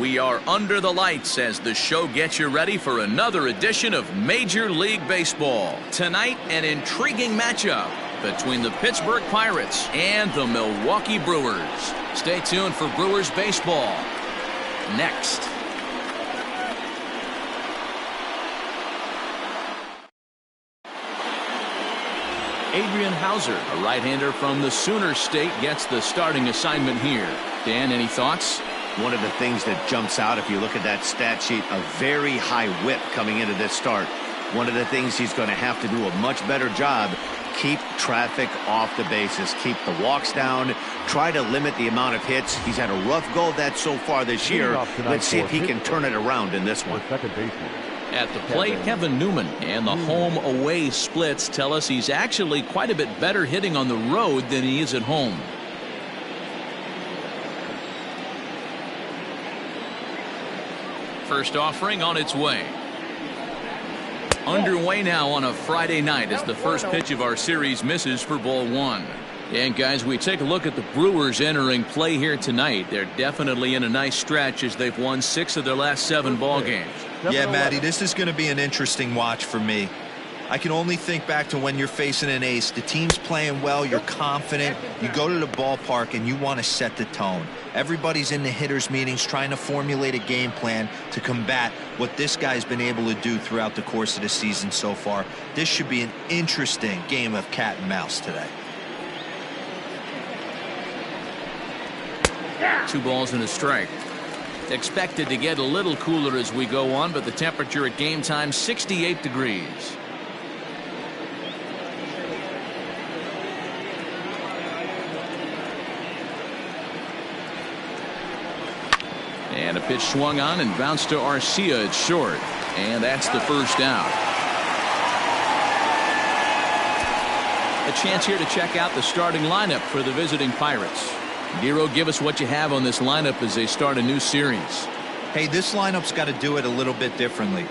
We are under the lights as the show gets you ready for another edition of Major League Baseball. Tonight, an intriguing matchup between the Pittsburgh Pirates and the Milwaukee Brewers. Stay tuned for Brewers baseball next. Adrian Hauser, a right-hander from the Sooner State, gets the starting assignment here. Dan, any thoughts? One of the things that jumps out if you look at that stat sheet, a very high whip coming into this start. One of the things he's going to have to do a much better job, keep traffic off the bases, keep the walks down, try to limit the amount of hits. He's had a rough go of that so far this year. Let's see if he can turn it around in this one. At the plate, Kevin Newman, and the home-away splits tell us he's actually quite a bit better hitting on the road than he is at home. First offering on its way. Underway now on a Friday night as the first pitch of our series misses for ball one. And guys, we take a look at the Brewers entering play here tonight. They're definitely in a nice stretch as they've won 6 of their last 7 ball games. Yeah, Matty, this is going to be an interesting watch for me. I can only think back to when you're facing an ace. The team's playing well, you're confident, you go to the ballpark and you want to set the tone. Everybody's in the hitters meetings trying to formulate a game plan to combat what this guy's been able to do throughout the course of the season so far. This should be an interesting game of cat and mouse today. 2 balls and a strike. Expected to get a little cooler as we go on, but the temperature at game time 68 degrees. And a pitch swung on and bounced to Garcia at short. And that's the first out. A chance here to check out the starting lineup for the visiting Pirates. Dero, give us what you have on this lineup as they start a new series. Hey, this lineup's got to do it a little bit differently.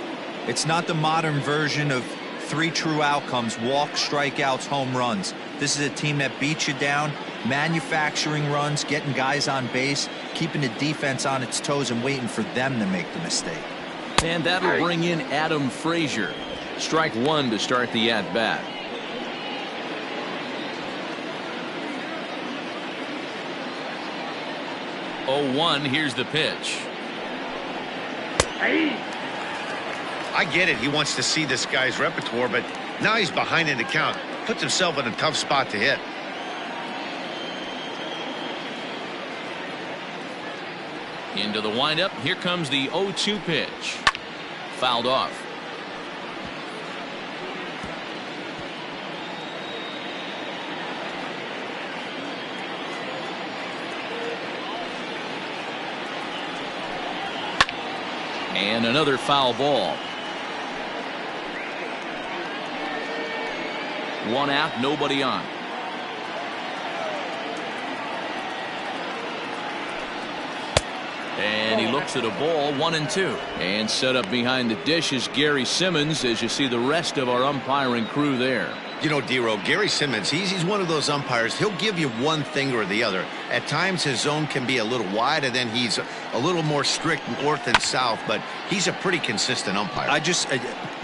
It's not the modern version of 3 true outcomes: walks, strikeouts, home runs. This is a team that beats you down, manufacturing runs, getting guys on base, keeping the defense on its toes and waiting for them to make the mistake. And that'll bring in Adam Frazier. Strike 1 to start the at-bat. Oh, 1, here's the pitch. I get it. He wants to see this guy's repertoire, but now he's behind in the count. Puts himself in a tough spot to hit. Into the windup. Here comes the 0-2 pitch. Fouled off. And another foul ball. 1 out, nobody on. And he looks at a ball, 1-2. And set up behind the dish is Gary Simmons as you see the rest of our umpiring crew there. You know, Dero, Gary Simmons, he's one of those umpires. He'll give you one thing or the other. At times his zone can be a little wide, and then he's a little more strict north and south, but he's a pretty consistent umpire.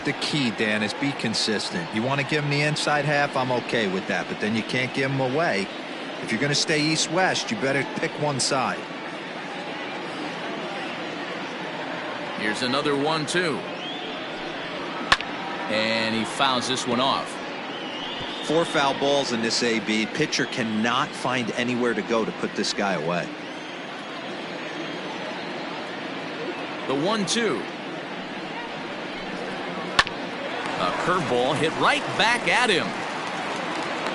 The key, Dan, is be consistent. You want to give him the inside half, I'm okay with that, but then you can't give him away. If you're going to stay east-west, you better pick one side. Here's another 1-2. And he fouls this one off. 4 foul balls in this AB. Pitcher cannot find anywhere to go to put this guy away. The 1-2. A curveball hit right back at him.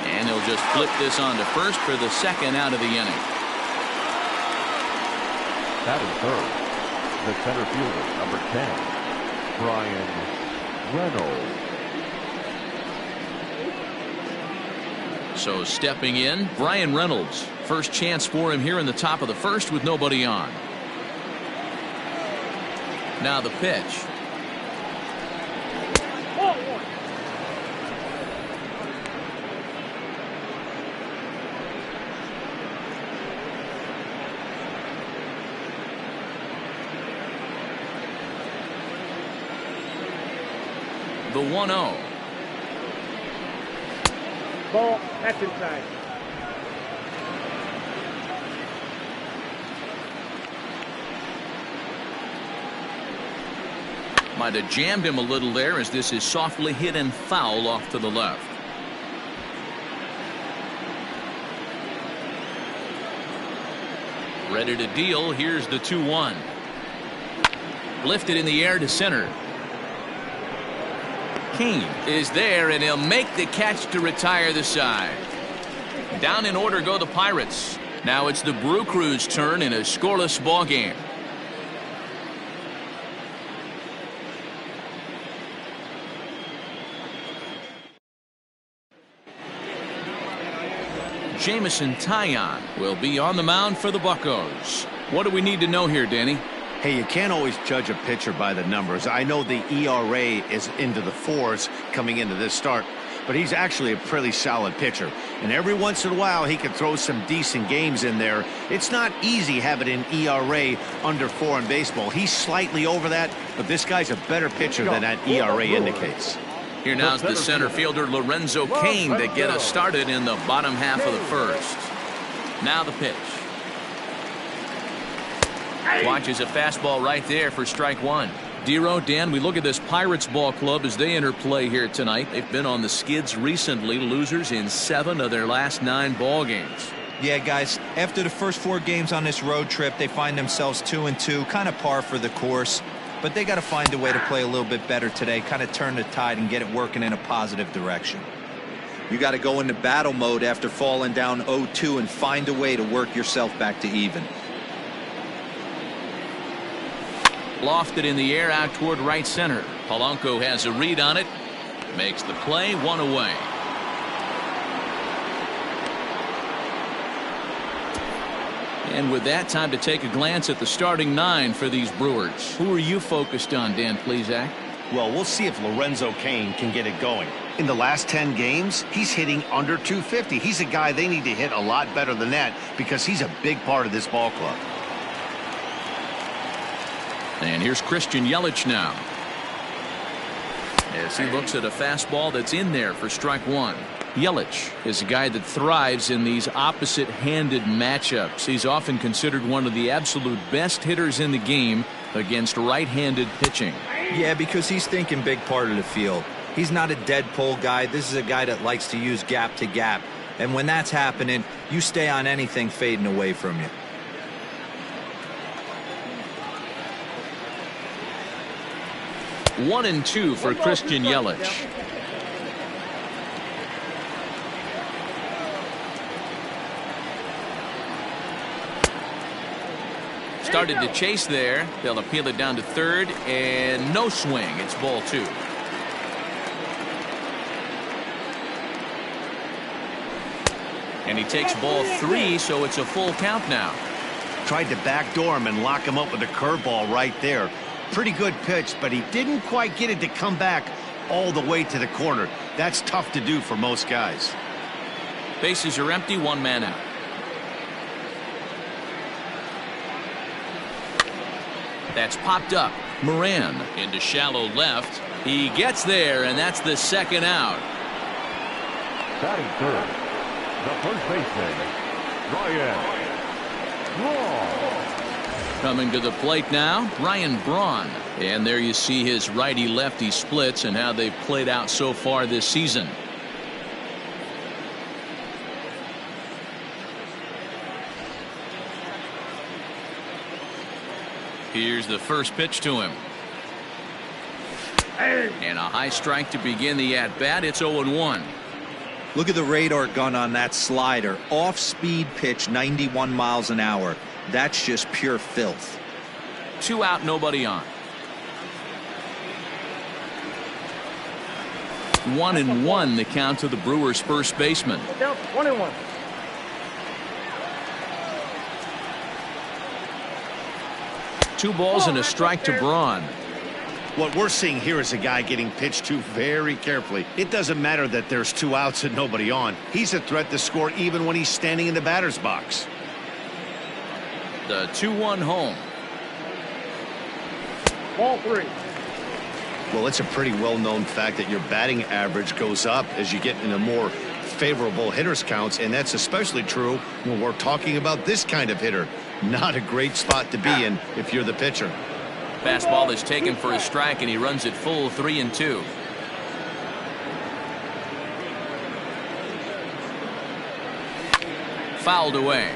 And he'll just flip this on to first for the 2nd out of the inning. Batting third, the center fielder, number 10, Reynolds. So stepping in, Brian Reynolds. First chance for him here in the top of the 1st with nobody on. Now the pitch. The 1-0. Ball, that's inside. Might have jammed him a little there as this is softly hit and foul off to the left. Ready to deal. Here's the 2-1. Lifted in the air to center. Kane is there, and he'll make the catch to retire the side. Down in order go the Pirates. Now it's the Brew Crew's turn in a scoreless ball game. Jamison Taillon will be on the mound for the Buccos. What do we need to know here, Danny? Hey, you can't always judge a pitcher by the numbers. I know the ERA is into the 4s coming into this start, but he's actually a pretty solid pitcher. And every once in a while, he can throw some decent games in there. It's not easy having an ERA under 4 in baseball. He's slightly over that, but this guy's a better pitcher than that ERA indicates. Here now's the center fielder Lorenzo Kane to get us started in the bottom half of the first. Now the pitch. Watches a fastball right there for strike one. Dero, Dan, we look at this Pirates ball club as they enter play here tonight. They've been on the skids recently, losers in 7 of their last 9 ball games. Yeah, guys, after the first 4 games on this road trip, they find themselves 2-2, kind of par for the course. But they got to find a way to play a little bit better today, kind of turn the tide and get it working in a positive direction. You got to go into battle mode after falling down 0-2 and find a way to work yourself back to even. Lofted in the air out toward right center. Polanco has a read on it. Makes the play, 1 away. And with that, time to take a glance at the starting 9 for these Brewers. Who are you focused on, Dan Plesac? Well, we'll see if Lorenzo Kane can get it going. In the last 10 games, he's hitting under 250. He's a guy they need to hit a lot better than that because he's a big part of this ball club. And here's Christian Yelich now, as he looks at a fastball that's in there for strike one. Yelich is a guy that thrives in these opposite-handed matchups. He's often considered one of the absolute best hitters in the game against right-handed pitching. Yeah, because he's thinking big part of the field. He's not a dead pull guy. This is a guy that likes to use gap to gap. And when that's happening, you stay on anything fading away from you. One and two for Christian Yelich. Started to chase there. They'll appeal it down to third, and no swing. It's ball 2. And he takes ball 3, so it's a full count now. Tried to backdoor him and lock him up with a curveball right there. Pretty good pitch, but he didn't quite get it to come back all the way to the corner. That's tough to do for most guys. Bases are empty, 1 man out. That's popped up. Moran into shallow left. He gets there, and that's the second out. Batting third, the first baseman, Ryan Braun. Coming to the plate now, Ryan Braun. And there you see his righty-lefty splits and how they've played out so far this season. Here's the first pitch to him. And a high strike to begin the at-bat. It's 0-1. Look at the radar gun on that slider. Off-speed pitch, 91 miles an hour. That's just pure filth. 2 out, nobody on. 1-1 the count to the Brewers' first baseman. 1-1. 2 balls and a strike to Braun. What we're seeing here is a guy getting pitched to very carefully. It doesn't matter that there's 2 outs and nobody on. He's a threat to score even when he's standing in the batter's box. The 2-1 home. Ball 3. Well, it's a pretty well-known fact that your batting average goes up as you get into more favorable hitters counts, and that's especially true when we're talking about this kind of hitter. Not a great spot to be in if you're the pitcher. Fastball is taken for a strike, and he runs it full 3-2. Fouled away.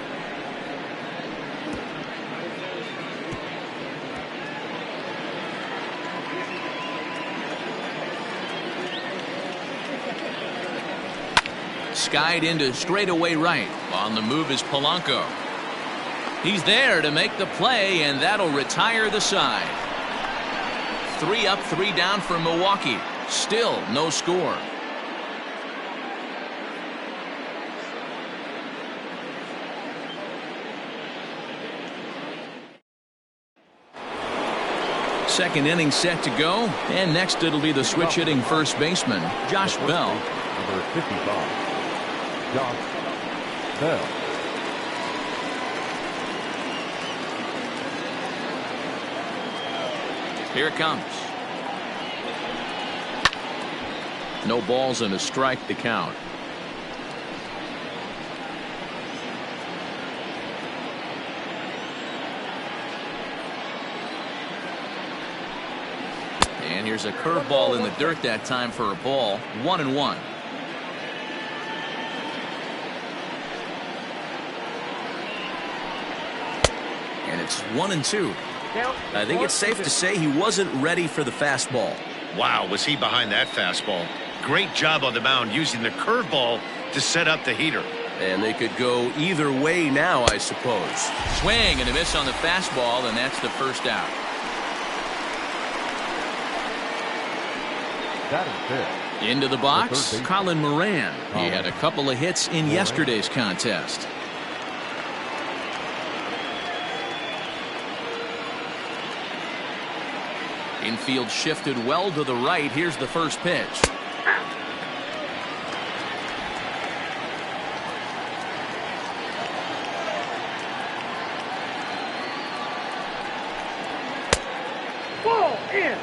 Skied into straightaway right. On the move is Polanco. He's there to make the play, and that'll retire the side. 3 up, 3 down for Milwaukee. Still no score. Second inning set to go, and next it'll be the switch hitting first baseman, Josh Bell. Number 55. Josh Bell. Here it comes. No balls and a strike to count. And here's a curveball in the dirt that time for a ball. 1-1. And it's 1-2. I think it's safe to say he wasn't ready for the fastball. Wow, was he behind that fastball. Great job on the mound using the curveball to set up the heater. And they could go either way now, I suppose. Swing and a miss on the fastball, and that's the first out. That is it. Into the box, Colin Moran. He had a couple of hits in yesterday's contest. Infield shifted well to the right. Here's the first pitch. Ball in.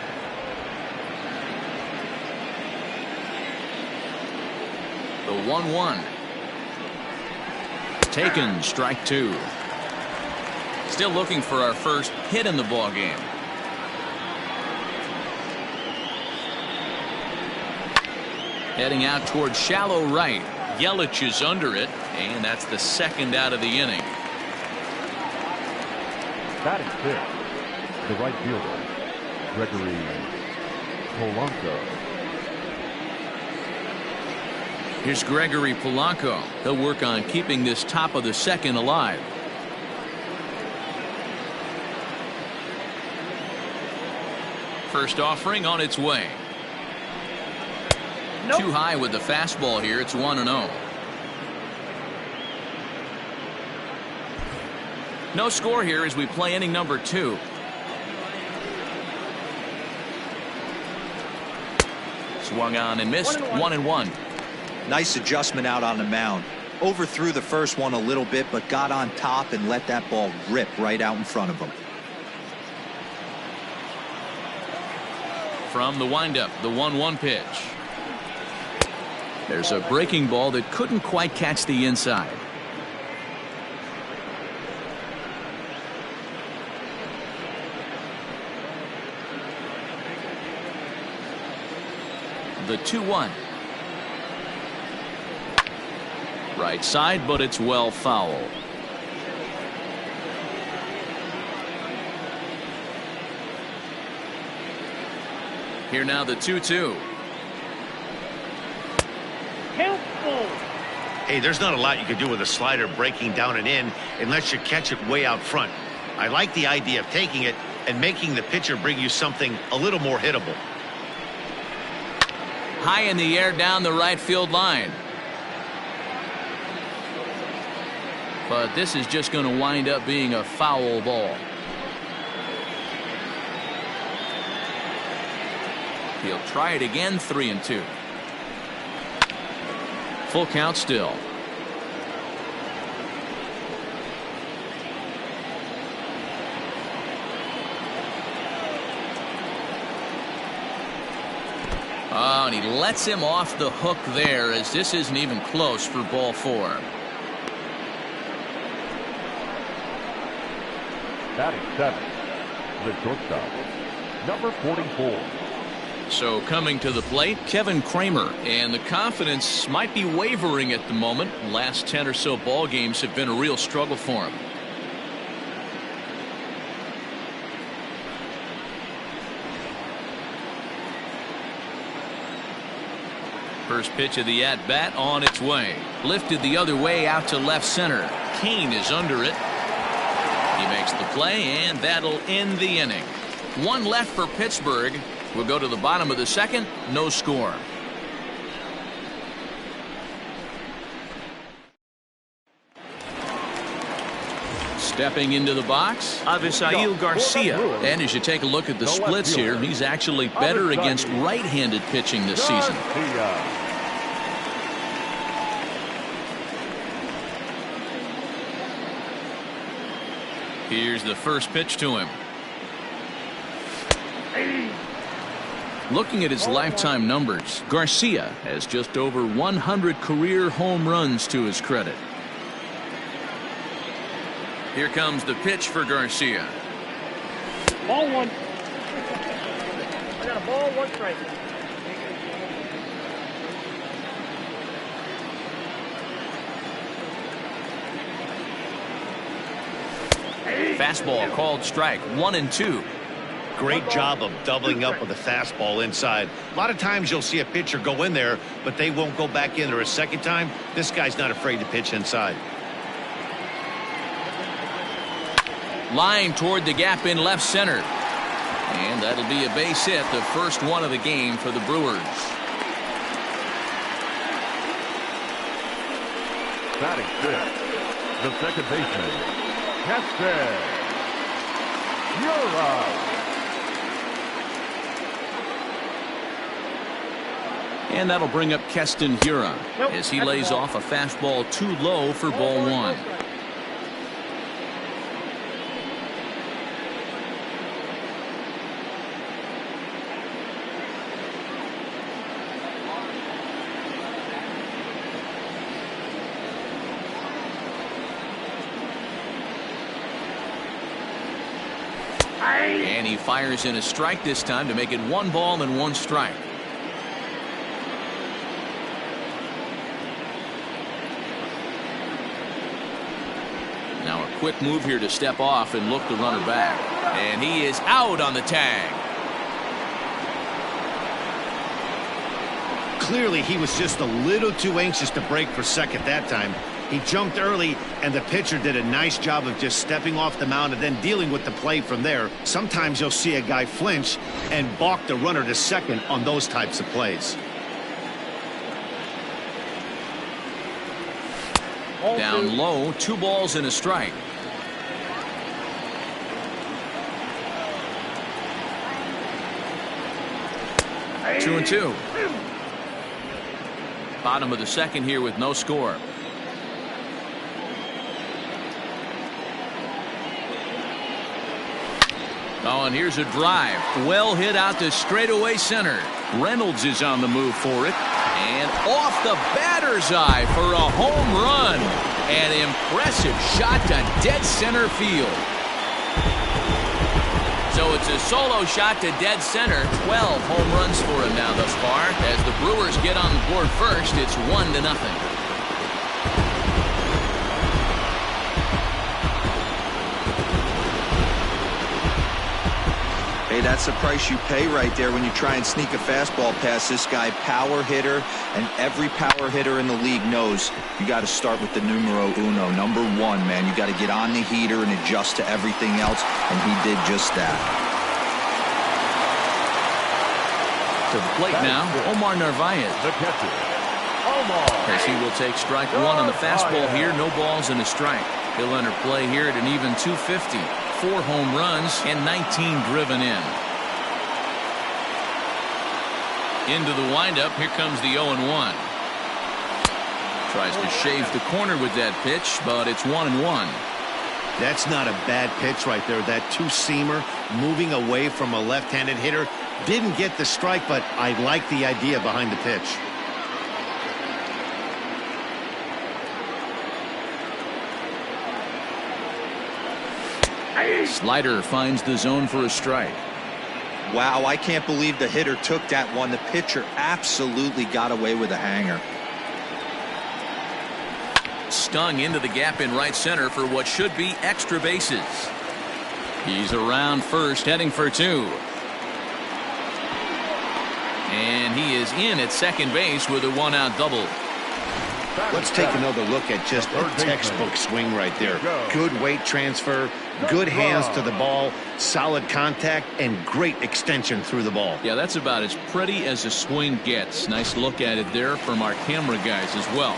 The 1-1. Taken, strike 2. Still looking for our first hit in the ball game. Heading out towards shallow right. Yelich is under it, and that's the second out of the inning. Batting fifth, the right fielder, Gregory Polanco. Here's Gregory Polanco. He'll work on keeping this top of the second alive. First offering on its way. Nope. Too high with the fastball here. It's 1-0. No score here as we play inning number 2. Swung on and missed. 1-1. Nice adjustment out on the mound. Overthrew the first one a little bit, but got on top and let that ball rip right out in front of him. From the windup, the 1-1 pitch. There's a breaking ball that couldn't quite catch the inside. The 2-1. Right side, but it's well foul. Here now the 2-2. Hey, there's not a lot you can do with a slider breaking down and in unless you catch it way out front. I like the idea of taking it and making the pitcher bring you something a little more hittable. High in the air down the right field line. But this is just going to wind up being a foul ball. He'll try it again. 3-2. Full count still. Oh, and he lets him off the hook there, as this isn't even close for ball 4. Batting 7, the shortstop, number 44. So coming to the plate, Kevin Cramer, and the confidence might be wavering at the moment. Last 10 or so ball games have been a real struggle for him. First pitch of the at-bat on its way. Lifted the other way out to left center. Kane is under it. He makes the play, and that'll end the inning. One left for Pittsburgh. We'll go to the bottom of the second. No score. Stepping into the box, Avisail Garcia. And as you take a look at the splits here, he's actually better against right-handed pitching this season. Here's the first pitch to him. Looking at his lifetime numbers, Garcia has just over 100 career home runs to his credit. Here comes the pitch for Garcia. Ball 1. I got a ball, 1 strike. Fastball called strike, 1-2. Great job of doubling up with a fastball inside. A lot of times you'll see a pitcher go in there, but they won't go back in there a second time. This guy's not afraid to pitch inside. Line toward the gap in left center. And that'll be a base hit, the first one of the game for the Brewers. Batting 6, the second baseman, Keston Hiura. And that'll bring up Keston Hiura as he lays off a fastball too low for ball 1. And he fires in a strike this time to make it 1 ball and 1 strike. Now a quick move here to step off and look the runner back. And he is out on the tag. Clearly he was just a little too anxious to break for second that time. He jumped early, and the pitcher did a nice job of just stepping off the mound and then dealing with the play from there. Sometimes you'll see a guy flinch and balk the runner to second on those types of plays. Down low, 2 balls and a strike. Two and 2. Bottom of the second here with no score. Oh, and here's a drive. Well hit out to straightaway center. Reynolds is on the move for it. And off the batter's eye for a home run. An impressive shot to dead center field. So it's a solo shot to dead center. 12 home runs for him now thus far. As the Brewers get on the board first, it's 1-0. Hey, that's the price you pay right there when you try and sneak a fastball past this guy. Power hitter, and every power hitter in the league knows you got to start with the numero uno, number 1, man. You got to get on the heater and adjust to everything else, and he did just that. To the plate now, Omar Narvaez. The catcher, Omar. As he will take strike 1 on the fastball here. No balls and a strike. He'll enter play here at an even 250. 4 home runs and 19 driven in. Into the windup. Here comes the 0-1. Tries to shave the corner with that pitch, but it's 1-1. That's not a bad pitch right there. That two-seamer moving away from a left-handed hitter. Didn't get the strike, but I like the idea behind the pitch. Slider finds the zone for a strike. Wow, I can't believe the hitter took that one. The pitcher absolutely got away with a hanger. Stung into the gap in right center for what should be extra bases. He's around first, heading for two. And he is in at second base with a one-out double. Let's take another look at just a textbook swing right there. Good weight transfer, good hands to the ball, solid contact, and great extension through the ball. Yeah, that's about as pretty as a swing gets. Nice look at it there from our camera guys as well.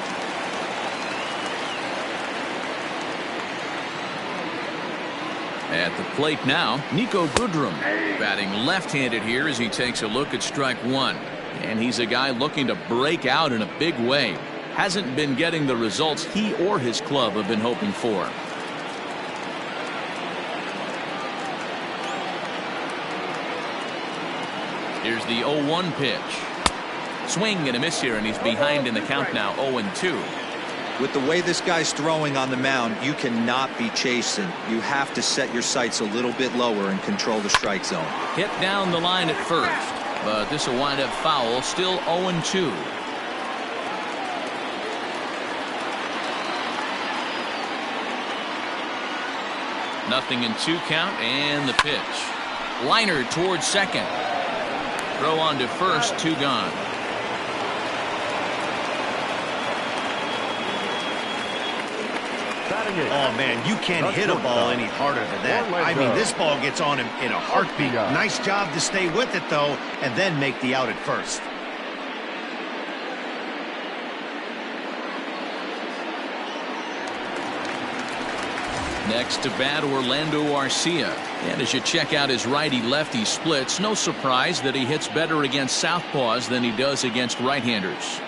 At the plate now, Nico Goodrum batting left-handed here as he takes a look at strike one. And he's a guy looking to break out in a big way. Hasn't been getting the results he or his club have been hoping for. Here's the 0-1 pitch. Swing and a miss here, and he's behind in the count now, 0-2. With the way this guy's throwing on the mound, you cannot be chasing. You have to set your sights a little bit lower and control the strike zone. Hit down the line at first, but this will wind up foul, still 0-2. Nothing in 2 count, and the pitch. Liner towards second. Throw on to first, 2 gone. Oh, man, you can't hit a ball any harder than that. I mean, this ball gets on him in a heartbeat. Nice job to stay with it, though, and then make the out at first. Next to bat, Orlando Garcia. And as you check out his righty-lefty splits, no surprise that he hits better against southpaws than he does against right-handers.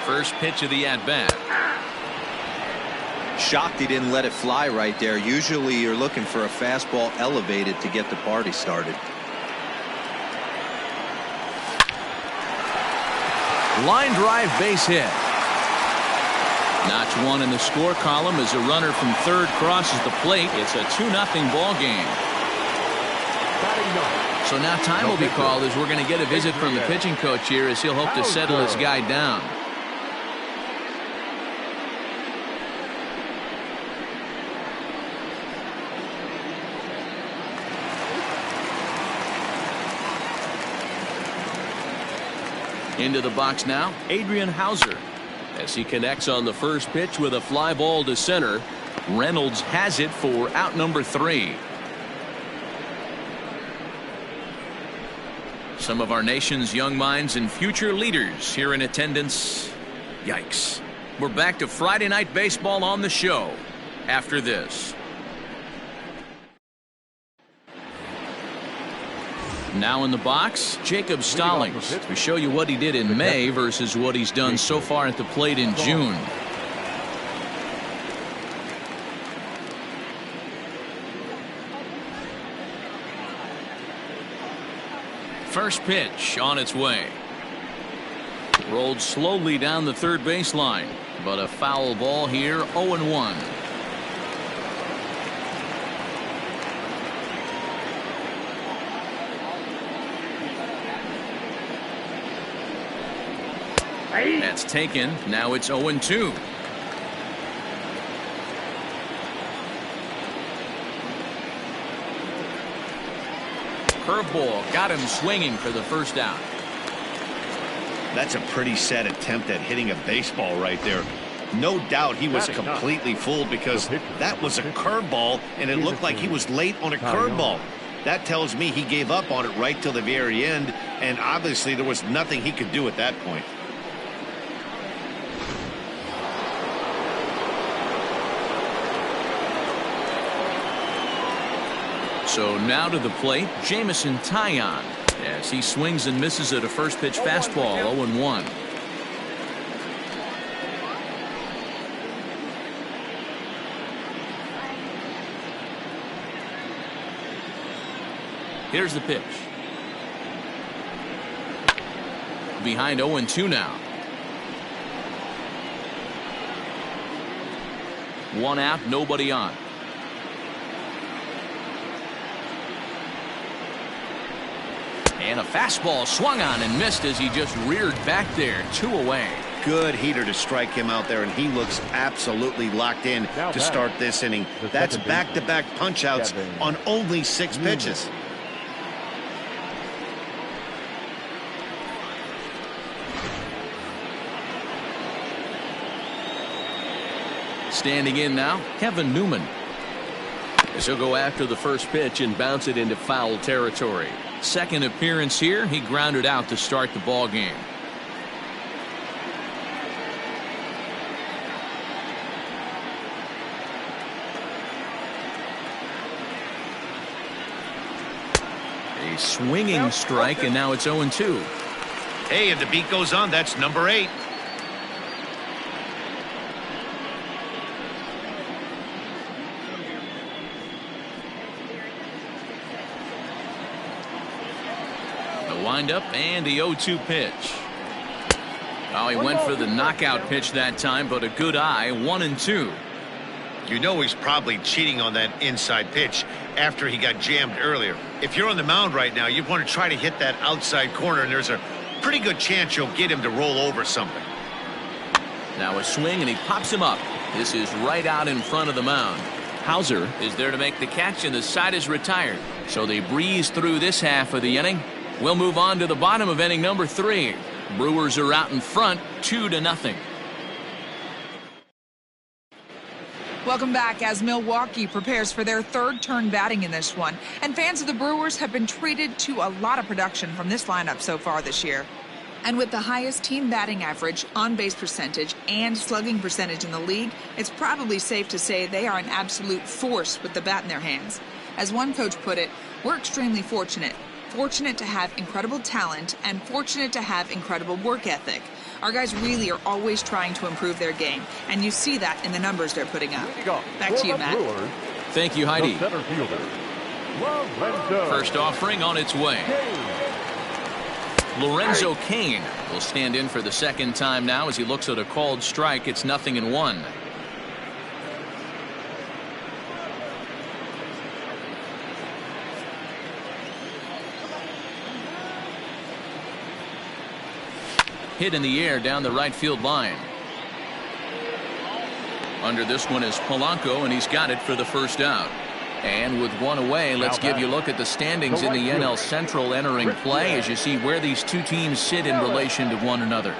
First pitch of the at-bat. Shocked he didn't let it fly right there. Usually you're looking for a fastball elevated to get the party started. Line drive, base hit. Notch one in the score column as a runner from third crosses the plate. It's a 2-0 ball game. So now time will be called as we're going to get a visit from the pitching coach here as he'll hope to settle his guy down. Into the box now, Adrian Hauser. As he connects on the first pitch with a fly ball to center. Reynolds has it for out number 3. Some of our nation's young minds and future leaders here in attendance. Yikes. We're back to Friday Night Baseball on the show after this. Now in the box, Jacob Stallings. We show you what he did in May versus what he's done so far at the plate in June. First pitch on its way. Rolled slowly down the third baseline, but a foul ball here, 0-1. That's taken. Now it's 0-2. Curveball got him swinging for the first out. That's a pretty sad attempt at hitting a baseball right there. No doubt he was completely fooled because that was a curveball and it looked like he was late on a curveball. That tells me he gave up on it right till the very end, and obviously there was nothing he could do at that point. So now to the plate, Jamison Taillon, as he swings and misses at a first pitch fastball, 0-1. Here's the pitch. Behind 0-2 now. One out, nobody on. And a fastball swung on and missed as he just reared back there. 2 away. Good heater to strike him out there, and he looks absolutely locked in to start this inning. That's back-to-back punch-outs on only 6 pitches. Standing in now, Kevin Newman. As he'll go after the first pitch and bounce it into foul territory. Second appearance here, he grounded out to start the ball game. A swinging strike, and now it's 0-2. Hey, if the beat goes on, that's number 8. Windup and the 0-2 pitch. Oh, he went for the knockout pitch that time, but a good eye. 1-2. You know he's probably cheating on that inside pitch after he got jammed earlier. If you're on the mound right now, you want to try to hit that outside corner, and there's a pretty good chance you'll get him to roll over something. Now a swing, and he pops him up. This is right out in front of the mound. Hauser is there to make the catch, and the side is retired. So they breeze through this half of the inning. We'll move on to the bottom of inning number 3. Brewers are out in front, 2-0. Welcome back as Milwaukee prepares for their third turn batting in this one. And fans of the Brewers have been treated to a lot of production from this lineup so far this year. And with the highest team batting average, on-base percentage, and slugging percentage in the league, it's probably safe to say they are an absolute force with the bat in their hands. As one coach put it, we're extremely fortunate. Fortunate to have incredible talent and fortunate to have incredible work ethic. Our guys really are always trying to improve their game, and you see that in the numbers they're putting up. Back to you, Matt. Thank you, Heidi. Center fielder, First offering on its way. Lorenzo Kane will stand in for the second time now as he looks at a called strike. It's 0-1. Hit in the air down the right field line. Under this one is Polanco, and he's got it for the first out. And with one away, let's give you a look at the standings in the NL Central entering play as you see where these two teams sit in relation to one another.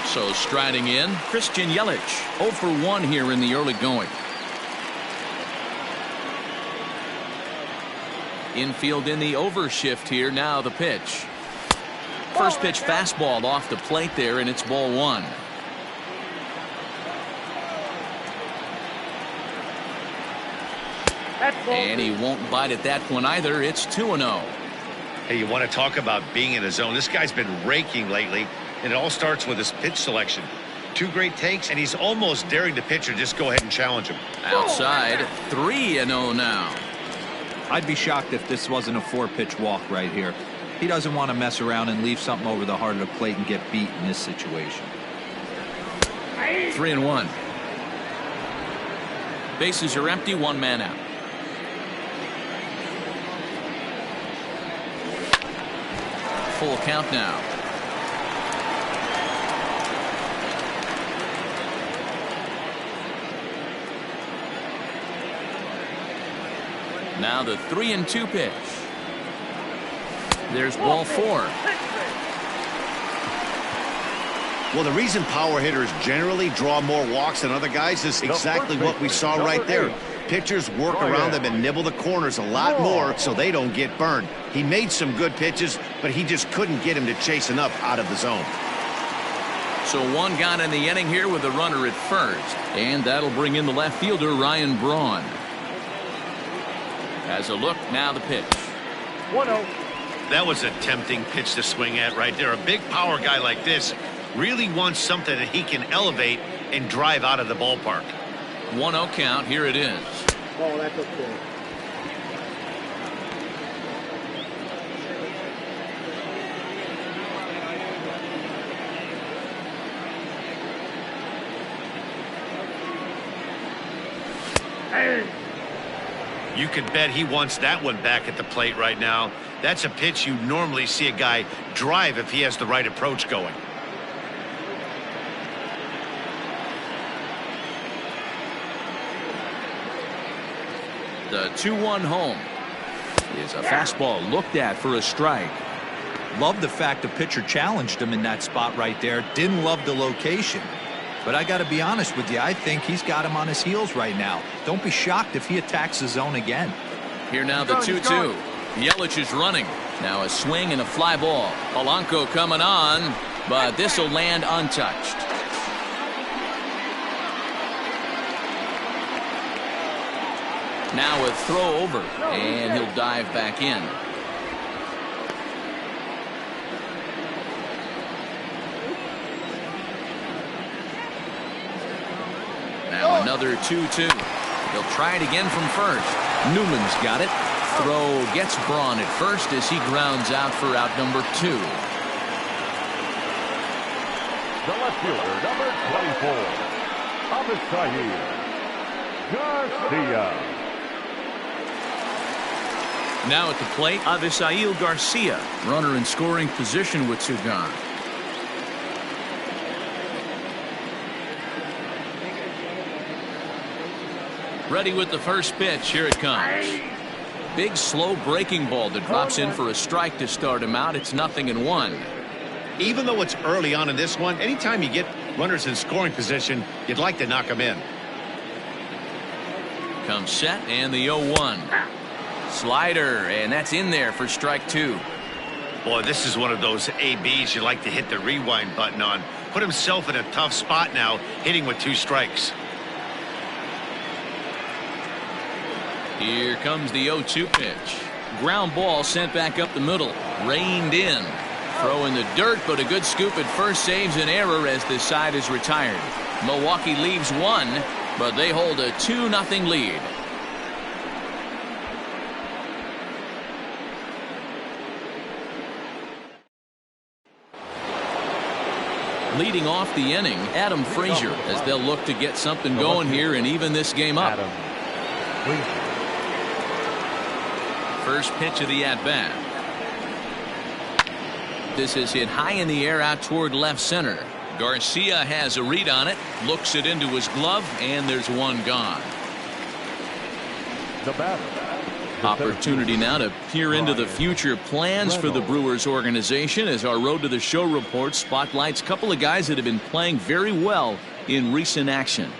So striding in, Christian Yelich, 0 for 1 here in the early going. Infield in the overshift here. Now the pitch. First pitch fastball off the plate there, and it's ball 1. And he won't bite at that one either. It's 2-0. Hey, you want to talk about being in a zone? This guy's been raking lately, and it all starts with his pitch selection. 2 great takes, and he's almost daring the pitcher just go ahead and challenge him. Outside, 3-0 now. I'd be shocked if this wasn't a 4-pitch walk right here. He doesn't want to mess around and leave something over the heart of the plate and get beat in this situation. 3-1. Bases are empty, 1 man out. Full count now. Now the 3-2 pitch. There's ball 4. Well, the reason power hitters generally draw more walks than other guys is exactly what we saw right there. Pitchers work around them and nibble the corners a lot more so they don't get burned. He made some good pitches, but he just couldn't get him to chase enough out of the zone. So 1 gone in the inning here with a runner at first. And that'll bring in the left fielder, Ryan Braun. As a look, now the pitch. 1-0. That was a tempting pitch to swing at right there. A big power guy like this really wants something that he can elevate and drive out of the ballpark. 1-0 count. Here it is. Oh, that's okay. You could bet he wants that one back at the plate right now. That's a pitch you normally see a guy drive if he has the right approach going. The 2-1 home is a fastball looked at for a strike. Love the fact the pitcher challenged him in that spot right there. Didn't love the location. But I got to be honest with you, I think he's got him on his heels right now. Don't be shocked if he attacks the zone again. Here now the 2-2. Yelich is running. Now a swing and a fly ball. Polanco coming on, but this will land untouched. Now a throw over, and he'll dive back in. Now another 2-2. He'll try it again from first. Newman's got it. Throw gets Braun at first as he grounds out for out number 2. The left fielder, number 24, Garcia. Now at the plate, Avisail Garcia. Runner in scoring position with 2 gone. Ready with the first pitch. Here it comes. Big slow breaking ball that drops in for a strike to start him out. It's 0-1. Even though it's early on in this one, anytime you get runners in scoring position, you'd like to knock them in. Comes set and the 0-1. Slider, and that's in there for strike 2. Boy, this is one of those ABs you like to hit the rewind button on. Put himself in a tough spot now, hitting with 2 strikes. Here comes the 0-2 pitch. Ground ball sent back up the middle. Reined in. Throw in the dirt, but a good scoop at first saves an error as this side is retired. Milwaukee leaves 1, but they hold a 2-0 lead. Leading off the inning, Adam Frazier, as they'll look to get something going here and even this game up. First pitch of the at-bat. This is hit high in the air out toward left center. Garcia has a read on it, looks it into his glove, and there's 1 gone. The batter. Opportunity now to peer into the future plans for the Brewers organization as our Road to the Show report spotlights a couple of guys that have been playing very well in recent action.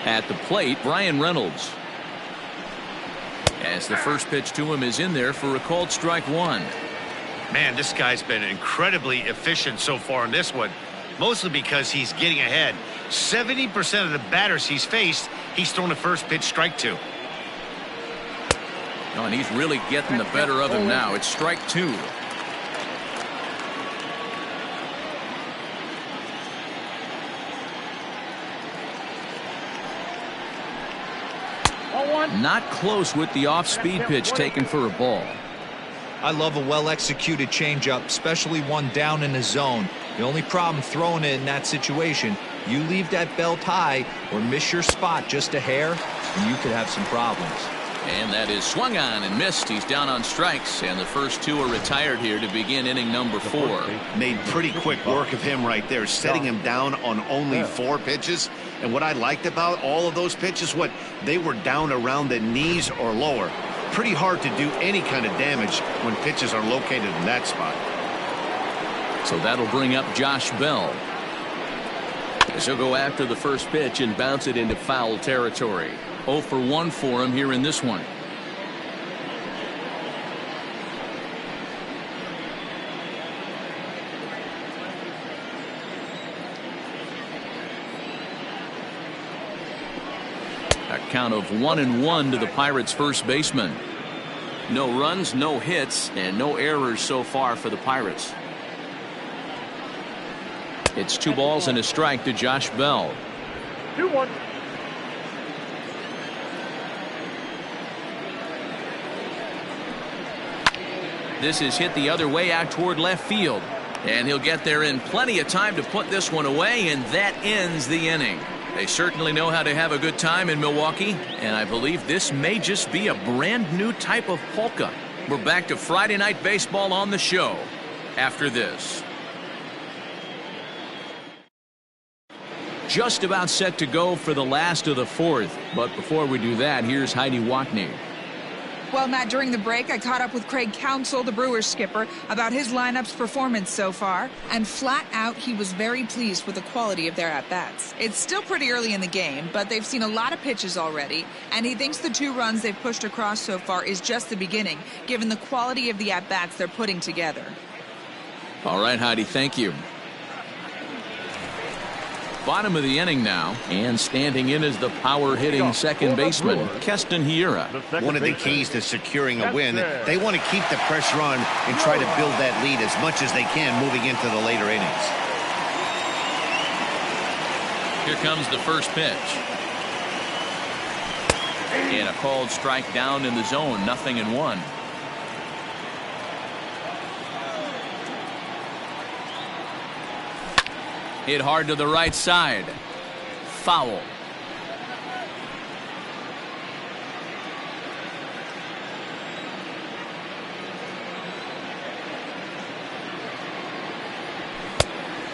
At the plate, Brian Reynolds. As the first pitch to him is in there for a called strike 1. Man, this guy's been incredibly efficient so far in this one, mostly because he's getting ahead. 70% of the batters he's faced, he's thrown a first pitch strike to. Oh, and he's really getting the better of him now. It's strike 2. Not close with the off-speed pitch taken for a ball. I love a well-executed changeup, especially one down in the zone. The only problem throwing it in that situation, you leave that belt high or miss your spot just a hair, and you could have some problems. And that is swung on and missed. He's down on strikes, and the first 2 are retired here to begin inning number 4. Made pretty quick work of him right there, setting him down on only 4 pitches. And what I liked about all of those pitches, they were down around the knees or lower. Pretty hard to do any kind of damage when pitches are located in that spot. So that'll bring up Josh Bell. As he'll go after the first pitch and bounce it into foul territory. 0 for 1 for him here in this one. A count of 1-1 to the Pirates' first baseman. No runs, no hits, and no errors so far for the Pirates. It's 2 balls and a strike to Josh Bell. 2-1. This is hit the other way out toward left field. And he'll get there in plenty of time to put this one away, and that ends the inning. They certainly know how to have a good time in Milwaukee, and I believe this may just be a brand new type of polka. We're back to Friday Night Baseball on the show after this. Just about set to go for the last of the 4th, but before we do that, here's Heidi Watney. Well, Matt, during the break, I caught up with Craig Counsell, the Brewers skipper, about his lineup's performance so far, and flat out, he was very pleased with the quality of their at-bats. It's still pretty early in the game, but they've seen a lot of pitches already, and he thinks the 2 runs they've pushed across so far is just the beginning, given the quality of the at-bats they're putting together. All right, Heidi, thank you. Bottom of the inning now, and standing in is the power-hitting second baseman, Keston Hiura. One of the keys to securing a win, they want to keep the pressure on and try to build that lead as much as they can moving into the later innings. Here comes the first pitch. And a called strike down in the zone, 0-1. Hit hard to the right side. Foul.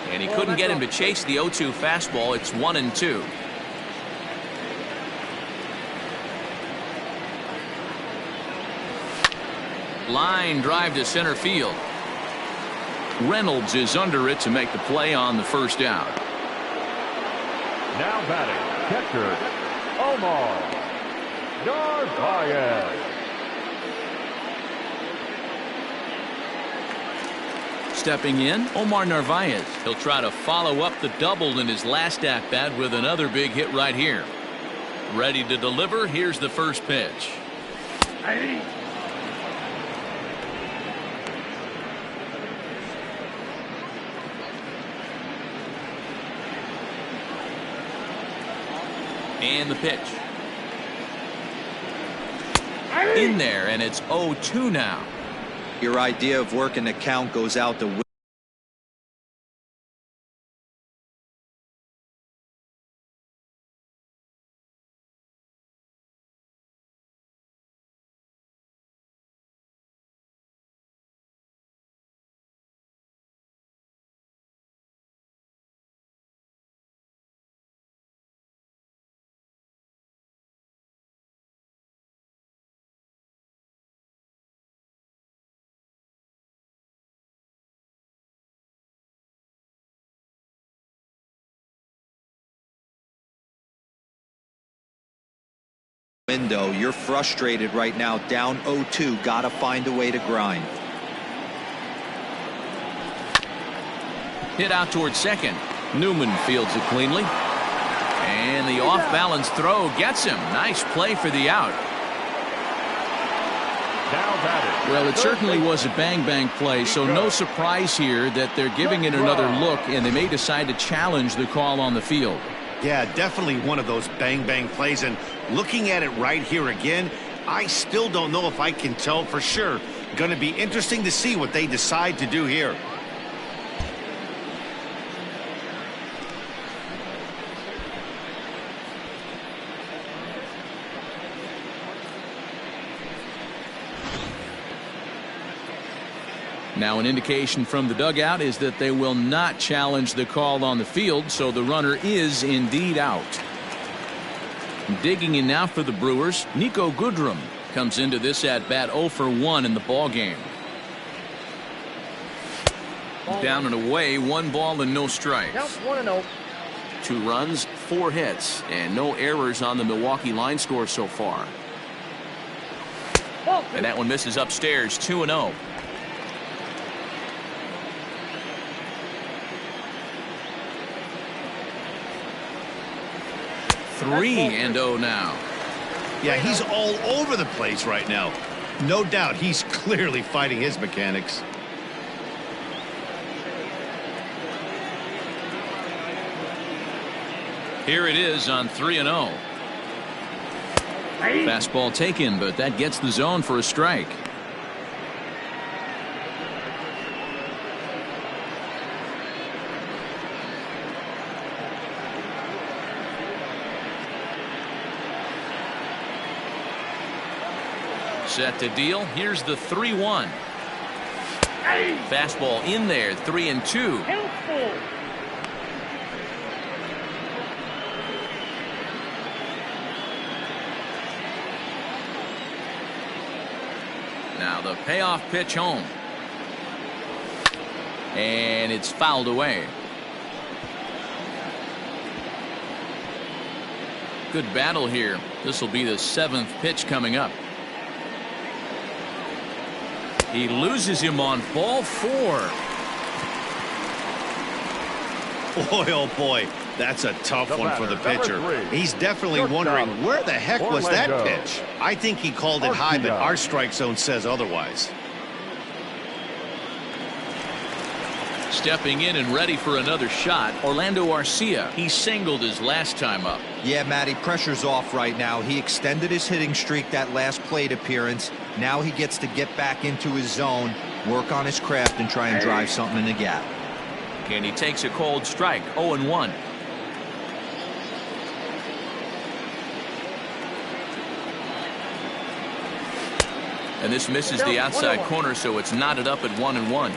And he couldn't get him to chase the 0-2 fastball. It's 1-2. Line drive to center field. Reynolds is under it to make the play on the first out. Now batting, catcher, Omar Narvaez. Stepping in, Omar Narvaez. He'll try to follow up the double in his last at-bat with another big hit right here. Ready to deliver. Here's the first pitch. And the pitch. In there, and it's 0-2 now. Your idea of working the count goes out the window. You're frustrated right now, down 0-2. Gotta find a way to grind. Hit out towards second. Newman fields it cleanly. And the off-balance throw gets him. Nice play for the out. Well, it certainly was a bang-bang play, so no surprise here that they're giving it another look, and they may decide to challenge the call on the field. Yeah, definitely one of those bang-bang plays, and looking at it right here again, I still don't know if I can tell for sure. Going to be interesting to see what they decide to do here. Now an indication from the dugout is that they will not challenge the call on the field, so the runner is indeed out. Digging in now for the Brewers, Nico Goodrum comes into this at-bat 0 for 1 in the ballgame. Down and away, 1 ball and no strikes. Count 1-0. 2 runs, 4 hits, and no errors on the Milwaukee line score so far. And that one misses upstairs, 2-0. 3-0 now. Yeah, he's all over the place right now. No doubt he's clearly fighting his mechanics. Here it is on 3-0. Fastball taken, but that gets the zone for a strike. Set to deal. Here's the 3-1. Fastball in there, 3-2. Now the payoff pitch home. And it's fouled away. Good battle here. This will be the 7th pitch coming up. He loses him on ball 4. Boy, oh boy, that's a tough one for the pitcher. He's definitely wondering where the heck was that pitch. I think he called it high, but our strike zone says otherwise. Stepping in and ready for another shot, Orlando Garcia. He singled his last time up. Yeah, Matty, pressure's off right now. He extended his hitting streak that last plate appearance. Now he gets to get back into his zone, work on his craft, and try and drive something in the gap. And he takes a cold strike, 0-1. And this misses the outside corner, so it's knotted up at 1-1.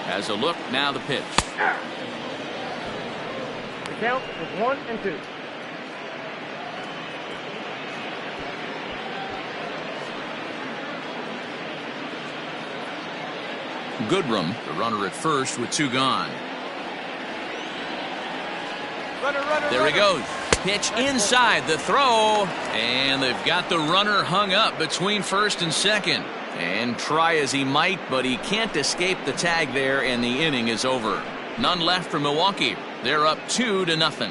As a look, now the pitch. The count is 1-2. Goodrum, the runner at first with 2 gone. There he goes. Pitch inside, the throw. And they've got the runner hung up between first and second. And try as he might, but he can't escape the tag there, and the inning is over. None left for Milwaukee. They're up 2-0.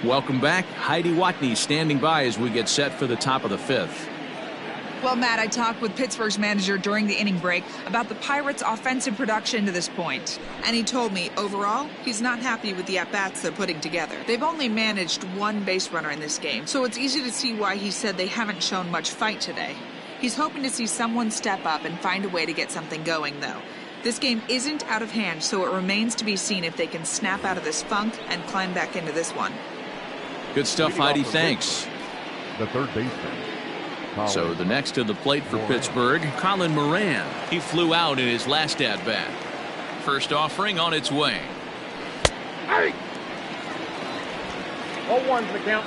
Welcome back. Heidi Watney standing by as we get set for the top of the 5th. Well, Matt, I talked with Pittsburgh's manager during the inning break about the Pirates' offensive production to this point. And he told me, overall, he's not happy with the at-bats they're putting together. They've only managed 1 base runner in this game, so it's easy to see why he said they haven't shown much fight today. He's hoping to see someone step up and find a way to get something going, though. This game isn't out of hand, so it remains to be seen if they can snap out of this funk and climb back into this one. Good stuff, Heidi. Thanks. The third baseman. So the next to the plate for Pittsburgh, Colin Moran. He flew out in his last at-bat. First offering on its way. 0-1 to the count.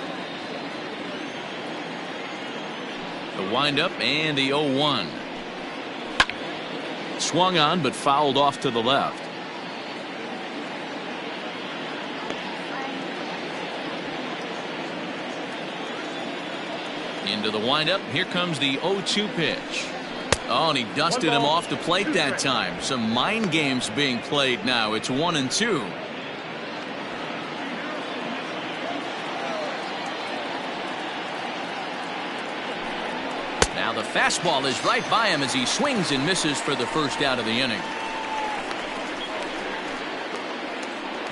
The windup and the 0-1. Swung on but fouled off to the left. Into the windup. Here comes the 0-2 pitch. Oh, and he dusted him off the plate that time. Some mind games being played now. It's 1-2. Now the fastball is right by him as he swings and misses for the first out of the inning.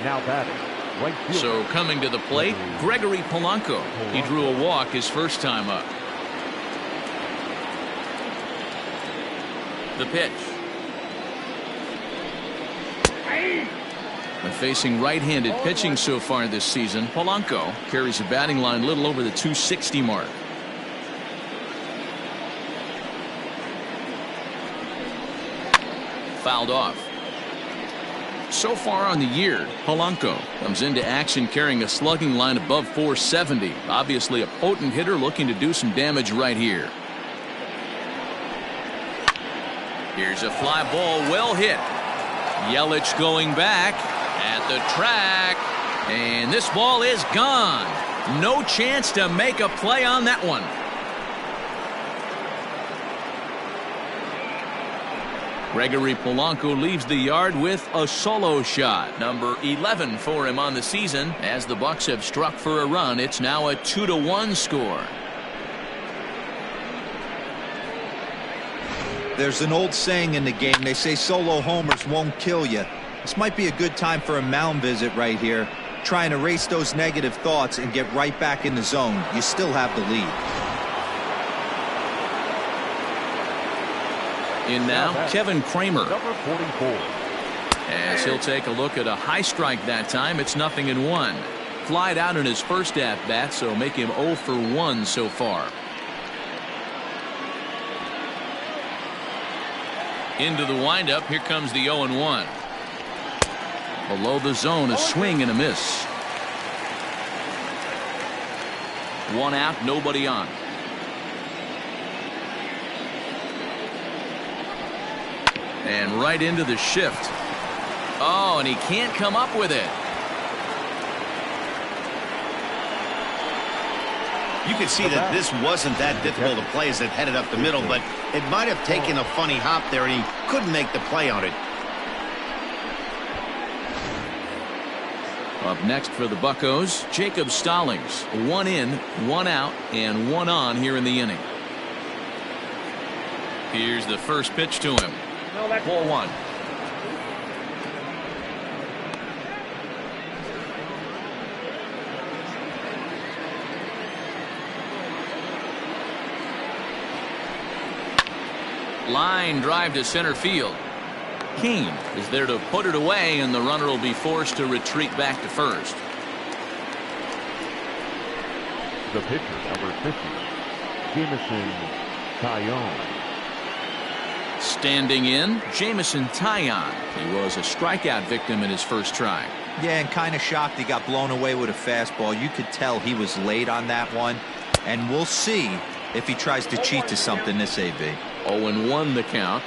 Now batting. Right fielder. So coming to the plate, Gregory Polanco. He drew a walk his first time up. The pitch. And facing right-handed pitching so far this season, Polanco carries a batting line a little over the 260 mark. Fouled off. So far on the year, Polanco comes into action carrying a slugging line above 470. Obviously a potent hitter looking to do some damage right here. Here's a fly ball, well hit. Yelich going back. At the track. And this ball is gone. No chance to make a play on that one. Gregory Polanco leaves the yard with a solo shot. Number 11 for him on the season. As the Bucks have struck for a run, it's now a 2-1 score. There's an old saying in the game. They say solo homers won't kill you. This might be a good time for a mound visit right here. Try and erase those negative thoughts and get right back in the zone. You still have the lead. In now, Kevin Cramer. Number 44. As he'll take a look at a high strike that time, it's 0-1. Flied out in his first at-bat, so make him 0 for 1 so far. Into the windup, here comes the 0-1. Below the zone, a swing and a miss. 1 out, nobody on. And right into the shift. Oh, and he can't come up with it. You could see that this wasn't that difficult a play as it headed up the middle, but it might have taken a funny hop there, and he couldn't make the play on it. Up next for the Buccos, Jacob Stallings. 1 in, 1 out, and 1 on here in the inning. Here's the first pitch to him. Ball 1. Line drive to center field. Kane is there to put it away, and the runner will be forced to retreat back to first. The pitcher, number 50, Jameson Taillon. Standing in, Jameson Taillon. He was a strikeout victim in his first try. Yeah, and kind of shocked he got blown away with a fastball. You could tell he was late on that one. And we'll see if he tries to cheat to something this AB. 0-1 the count.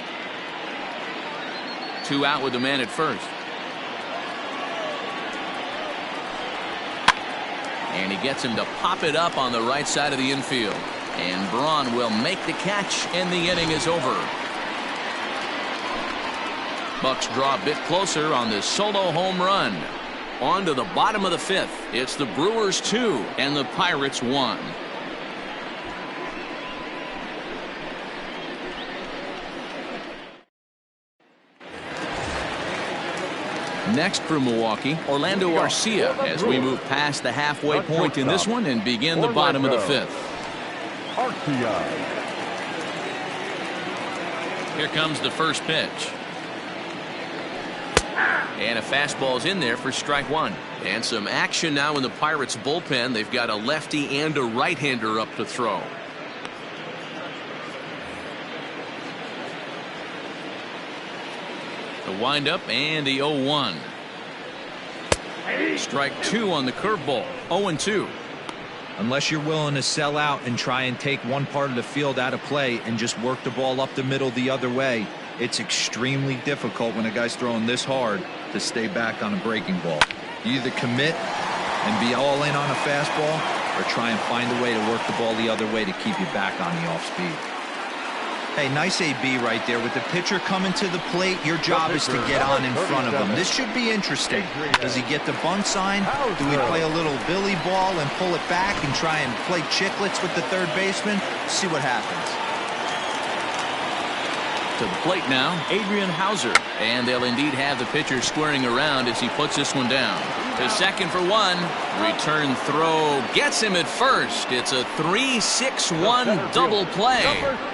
2 out with the man at first. And he gets him to pop it up on the right side of the infield. And Braun will make the catch, and the inning is over. Bucks draw a bit closer on this solo home run. On to the bottom of the 5th. It's the Brewers 2 and the Pirates 1. Next for Milwaukee, Orlando Garcia, as we move past the halfway point in this one and begin the bottom of the 5th. Here comes the first pitch. And a fastball's in there for strike 1. And some action now in the Pirates bullpen. They've got a lefty and a right-hander up to throw. The windup and the 0-1. Strike 2 on the curveball. 0-2. Unless you're willing to sell out and try and take one part of the field out of play and just work the ball up the middle the other way, it's extremely difficult when a guy's throwing this hard to stay back on a breaking ball. You either commit and be all in on a fastball or try and find a way to work the ball the other way to keep you back on the off speed. Hey, nice AB right there. With the pitcher coming to the plate, your job is to get on in front of him. This should be interesting. Does he get the bunt sign? Do we play a little billy ball and pull it back and try and play chicklets with the third baseman? See what happens. To the plate now, Adrian Hauser. And they'll indeed have the pitcher squaring around as he puts this one down. To second for 1. Return throw gets him at first. It's a 3-6-1 double play.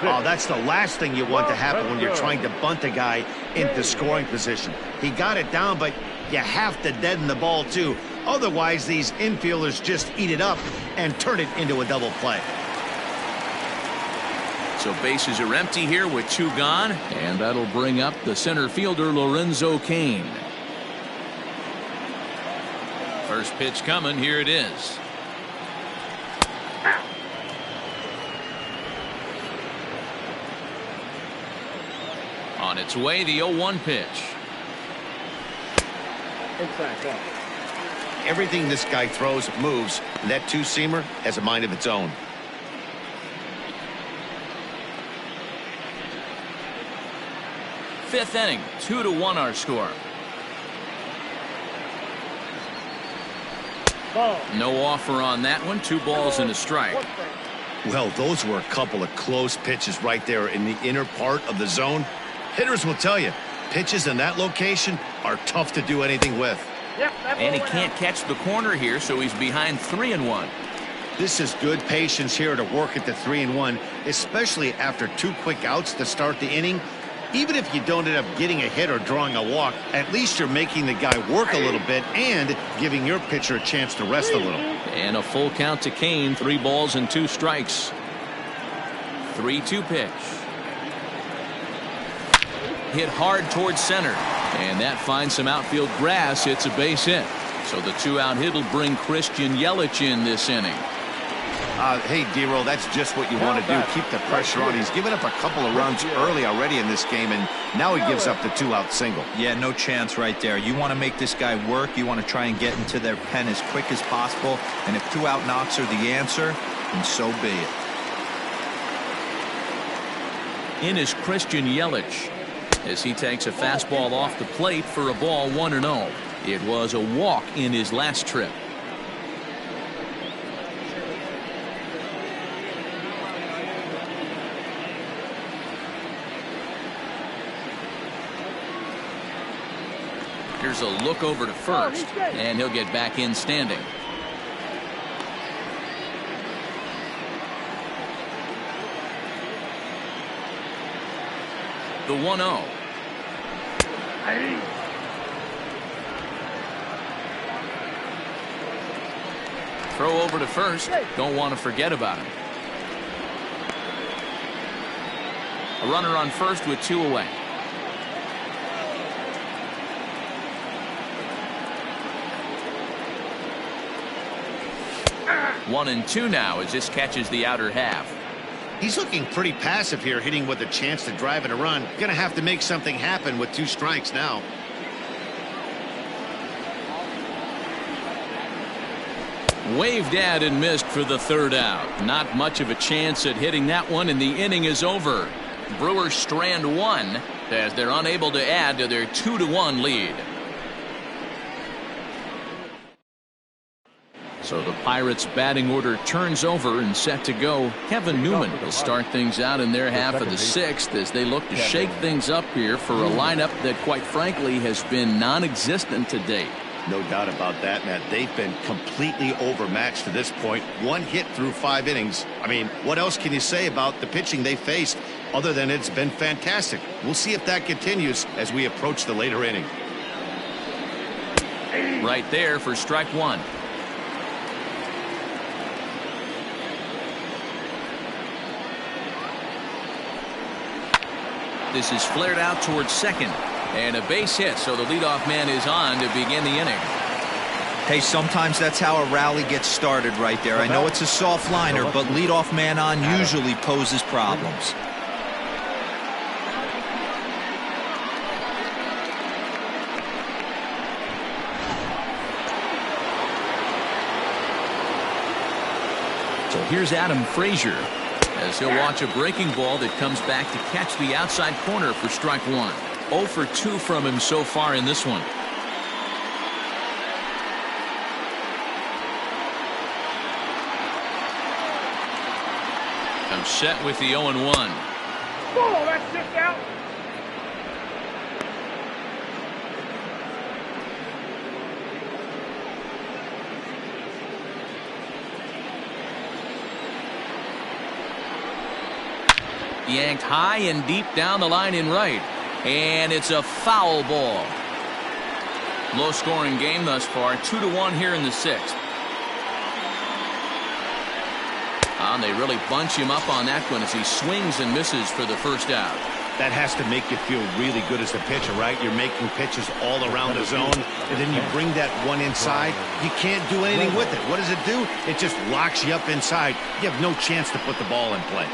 Oh, that's the last thing you want to happen when you're trying to bunt a guy into scoring position. He got it down, but you have to deaden the ball too. Otherwise, these infielders just eat it up and turn it into a double play. So bases are empty here with 2 gone, and that'll bring up the center fielder Lorenzo Kane. First pitch coming. Here it is. On its way, the 0-1 pitch. Inside ball. Everything this guy throws moves, and that two-seamer has a mind of its own. Fifth inning, 2-1 our score. Ball. No offer on that one. 2 balls and a strike. Well, those were a couple of close pitches right there in the inner part of the zone. Hitters will tell you, pitches in that location are tough to do anything with. Yep, And he can't catch the corner here, so he's behind 3-1. This is good patience here to work at the 3-1, especially after 2 quick outs to start the inning. Even if you don't end up getting a hit or drawing a walk, at least you're making the guy work a little bit and giving your pitcher a chance to rest a little. And a full count to Kane. 3 balls and 2 strikes. 3-2 pitch. Hit hard towards center. And that finds some outfield grass. It's a base hit. So the 2-out hit will bring Christian Yelich in this inning. Hey, D-Roll, that's just what you want to do. Keep the pressure on. He's given up a couple of runs early already in this game, and now he gives up the 2-out single. Yeah, no chance right there. You want to make this guy work. You want to try and get into their pen as quick as possible. And if 2-out knocks are the answer, then so be it. In is Christian Yelich as he takes a fastball off the plate for a ball 1-0. It was a walk in his last trip. Here's a look over to first, and he'll get back in standing. The 1-0. Throw over to first. Don't want to forget about him. A runner on first with 2 away. One and 2 now as this catches the outer half. He's looking pretty passive here, hitting with a chance to drive and a run. Gonna have to make something happen with 2 strikes now. Waved at and missed for the 3rd out. Not much of a chance at hitting that one, and the inning is over. Brewers strand 1 as they're unable to add to their 2-1 lead. So the Pirates batting order turns over and set to go. Kevin Newman will start things out in their half of the 6th as they look to shake things up here for a lineup that quite frankly has been non-existent to date. No doubt about that, Matt. They've been completely overmatched to this point. 1 hit through 5 innings. I mean, what else can you say about the pitching they faced other than it's been fantastic? We'll see if that continues as we approach the later inning. Right there for strike 1. This is flared out towards second, and a base hit, so the leadoff man is on to begin the inning. Hey, sometimes that's how a rally gets started right there. I know it's a soft liner, but leadoff man on usually poses problems. So here's Adam Frazier as he'll watch a breaking ball that comes back to catch the outside corner for strike 1. 0 for 2 from him so far in this one. Comes set with the 0-1. Oh, that's just out. Yanked high and deep down the line in right, and it's a foul ball. Low scoring game thus far, 2-1 here in the 6th. And they really bunch him up on that one as he swings and misses for the 1st out. That has to make you feel really good as a pitcher, right? You're making pitches all around the zone, and then you bring that one inside. You can't do anything with it. What does it do? It just locks you up inside. You have no chance to put the ball in play.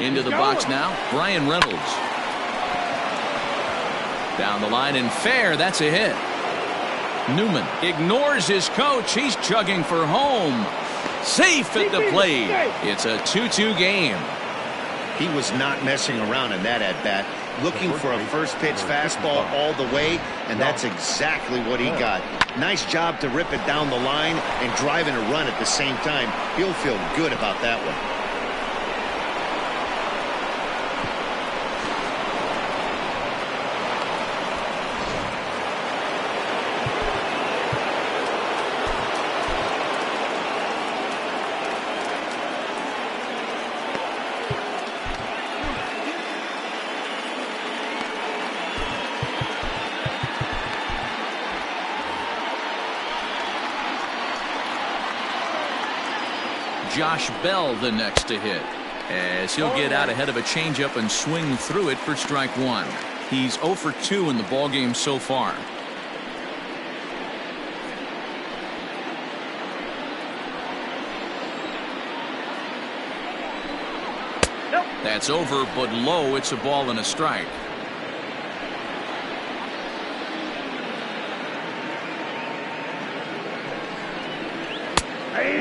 Into the box now, Brian Reynolds. Down the line and fair, that's a hit. Newman ignores his coach. He's chugging for home. Safe at the plate. It's a 2-2 game. He was not messing around in that at-bat. Looking for a first pitch fastball all the way, and that's exactly what he got. Nice job to rip it down the line and driving a run at the same time. He'll feel good about that one. Josh Bell the next to hit, as he'll get out ahead of a changeup and swing through it for strike one. He's 0 for 2 in the ballgame so far. That's over, but low. It's a ball and a strike.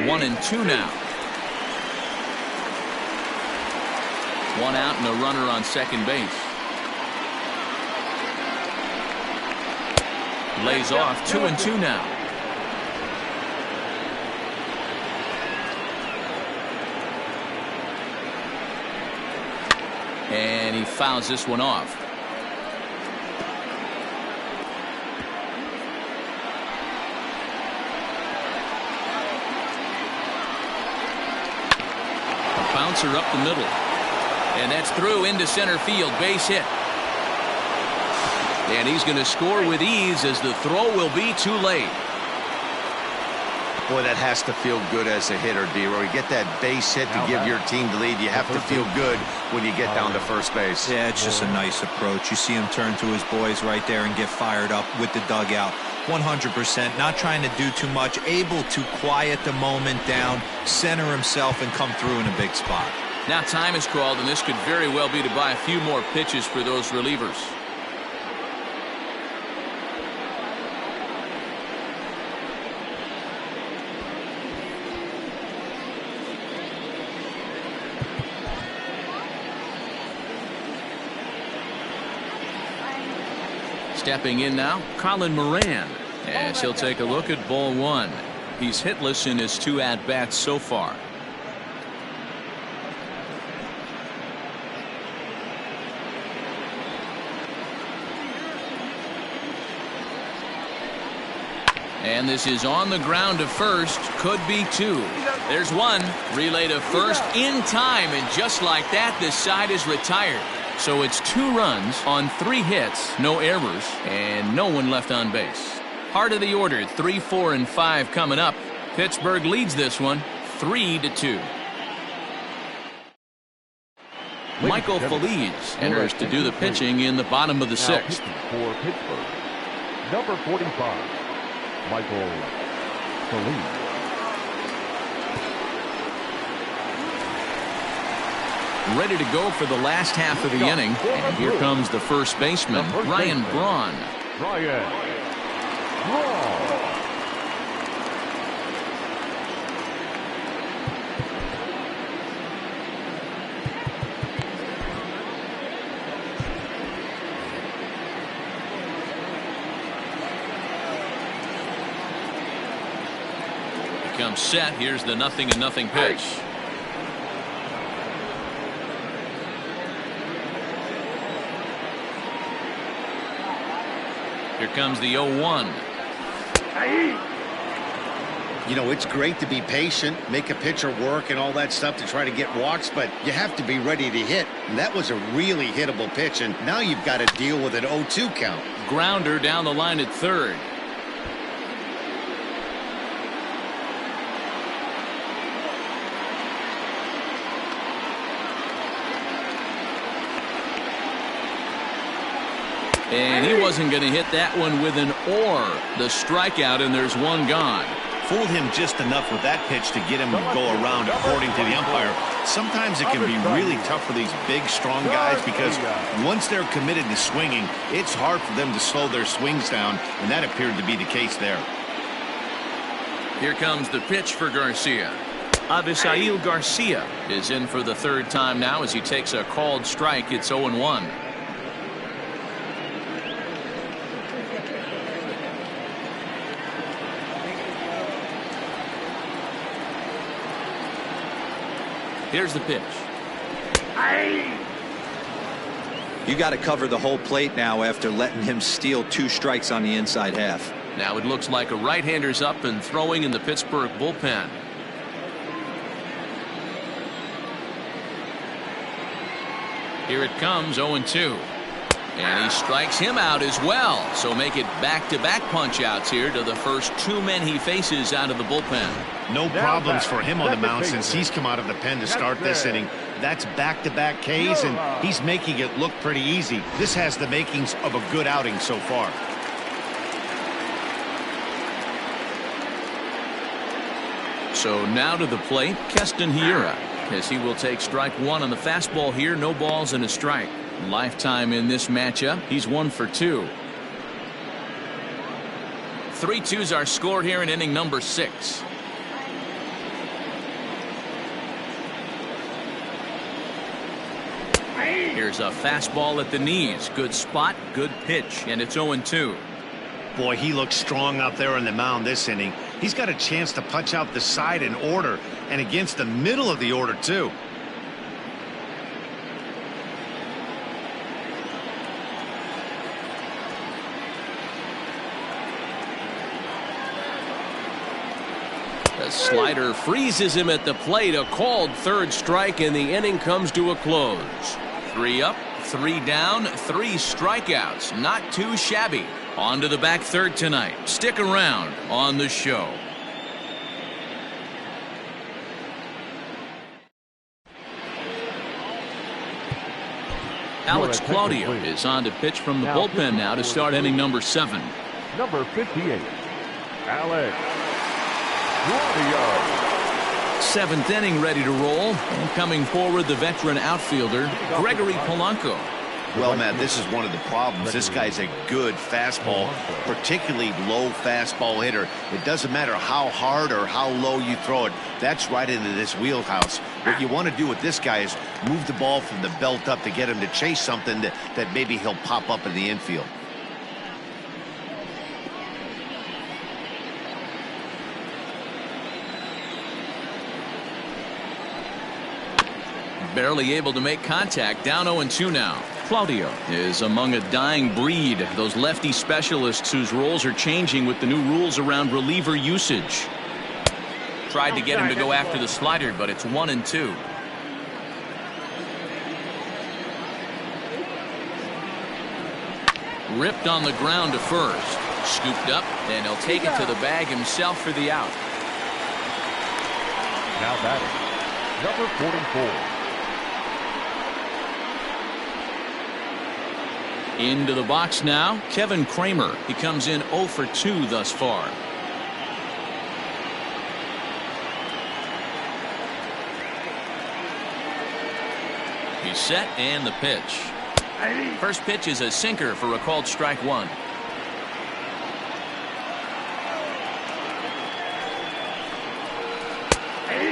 1-2 now. One out and a runner on second base. Lays off. 2-2 now. And he fouls this one off. A bouncer up the middle. And that's through into center field. Base hit. And he's going to score with ease as the throw will be too late. Boy, that has to feel good as a hitter, D-Roy. You get that base hit to give your team the lead. You have to feel good when you get down to first base. Yeah, it's just a nice approach. You see him turn to his boys right there and get fired up with the dugout. 100%, not trying to do too much, able to quiet the moment down, center himself, and come through in a big spot. Now time is called, and this could very well be to buy a few more pitches for those relievers. Stepping in now, Colin Moran, as he'll take a look at ball one. He's hitless in his 2 at-bats so far. And this is on the ground to first. Could be 2. There's 1. Relay to first in time, and just like that, this side is retired. So it's 2 runs on 3 hits, no errors, and no one left on base. Heart of the order, 3, 4, and 5 coming up. Pittsburgh leads this one 3-2. Michael Feliz enters to do the pitching in the bottom of the 6th. For Pittsburgh, number 45, Michael Feliz. Ready to go for the last half of the inning. And here comes the first baseman, Ryan Braun. Ryan He comes set. Here's the 0-0 pitch. Here comes the 0-1. You know, it's great to be patient, make a pitcher work and all that stuff to try to get walks, but you have to be ready to hit. And that was a really hittable pitch, and now you've got to deal with an 0-2 count. Grounder down the line at third. And he wasn't going to hit that one with an or. The strikeout, and there's 1 gone. fooled him just enough with that pitch to get him to go around, according to the umpire. Sometimes it can be really tough for these big, strong guys because once they're committed to swinging, it's hard for them to slow their swings down, and that appeared to be the case there. Here comes the pitch for Garcia. Avisail Garcia is in for the third time now as he takes a called strike. It's 0-1. Here's the pitch. You got to cover the whole plate now after letting him steal 2 strikes on the inside half. Now it looks like a right-hander's up and throwing in the Pittsburgh bullpen. Here it comes, 0-2. And he strikes him out as well. So make it back-to-back punch-outs here to the first 2 men he faces out of the bullpen. No problems for him on the mound since he's come out of the pen to start this inning. That's back-to-back Ks, and he's making it look pretty easy. This has the makings of a good outing so far. So now to the plate, Keston Hiura, as he will take strike 1 on the fastball here. No balls and a strike. Lifetime in this matchup, he's 1 for 2. 3-2's our score here in inning number 6. Here's a fastball at the knees. Good spot, good pitch, and it's 0-2. Boy, he looks strong out there on the mound this inning. He's got a chance to punch out the side in order, and against the middle of the order, too. The slider freezes him at the plate. A called third strike, and the inning comes to a close. 3 up, 3 down, 3 strikeouts. Not too shabby. On to the back third tonight. Stick around on the show. Alex Claudio is on to pitch from the bullpen now to start inning number 7. Number 58, Alex Claudio. 7th inning ready to roll. And coming forward, the veteran outfielder, Gregory Polanco. Well, Matt, this is one of the problems. This guy's a good fastball, particularly low fastball hitter. It doesn't matter how hard or how low you throw it. That's right into this wheelhouse. What you want to do with this guy is move the ball from the belt up to get him to chase something that maybe he'll pop up in the infield. Barely able to make contact. Down 0-2 now. Claudio is among a dying breed. Those lefty specialists whose roles are changing with the new rules around reliever usage. Tried to get him to go after the slider, but it's 1-2. Ripped on the ground to first. Scooped up, and he'll take it to the bag himself for the out. Now batting, number 44. Into the box now, Kevin Cramer. He comes in 0 for 2 thus far. He's set, and the pitch. First pitch is a sinker for a called strike 1.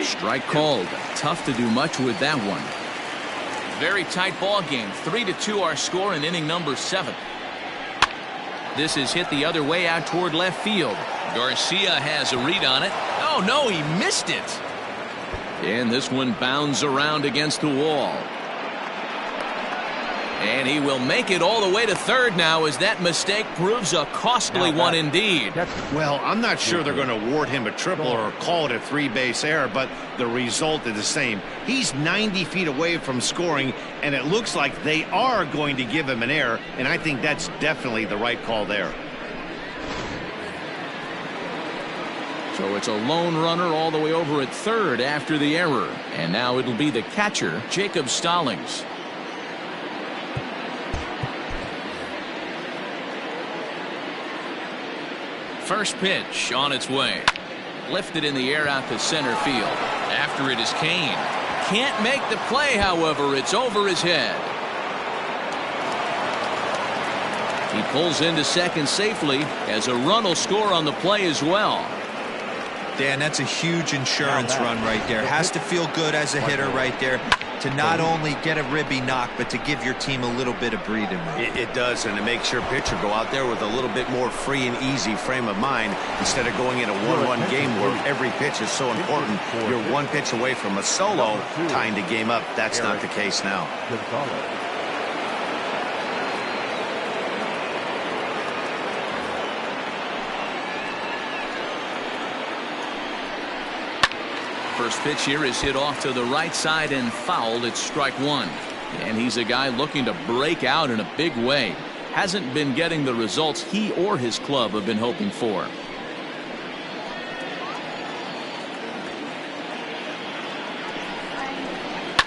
Strike called. Tough to do much with that one. Very tight ball game. 3-2 our score in inning number 7. This is hit the other way out toward left field. Garcia has a read on it. Oh no, he missed it. And this one bounds around against the wall. And he will make it all the way to third now as that mistake proves a costly one indeed. Well, I'm not sure they're going to award him a triple or call it a 3-base error, but the result is the same. He's 90 feet away from scoring, and it looks like they are going to give him an error, and I think that's definitely the right call there. So it's a lone runner all the way over at third after the error. And now it'll be the catcher, Jacob Stallings. First pitch on its way. Lifted in the air out to center field. After it is Kane. Can't make the play, however. It's over his head. He pulls into second safely as a run will score on the play as well. Dan, that's a huge insurance run right there. Has to feel good as a hitter right there to not only get a ribby knock, but to give your team a little bit of breathing room. It does, and it makes your pitcher go out there with a little bit more free and easy frame of mind instead of going in a 1-1 game where every pitch is so important. You're one pitch away from a solo, tying the game up. That's not the case now. First pitch here is hit off to the right side and fouled. It's strike one. And he's a guy looking to break out in a big way. Hasn't been getting the results he or his club have been hoping for.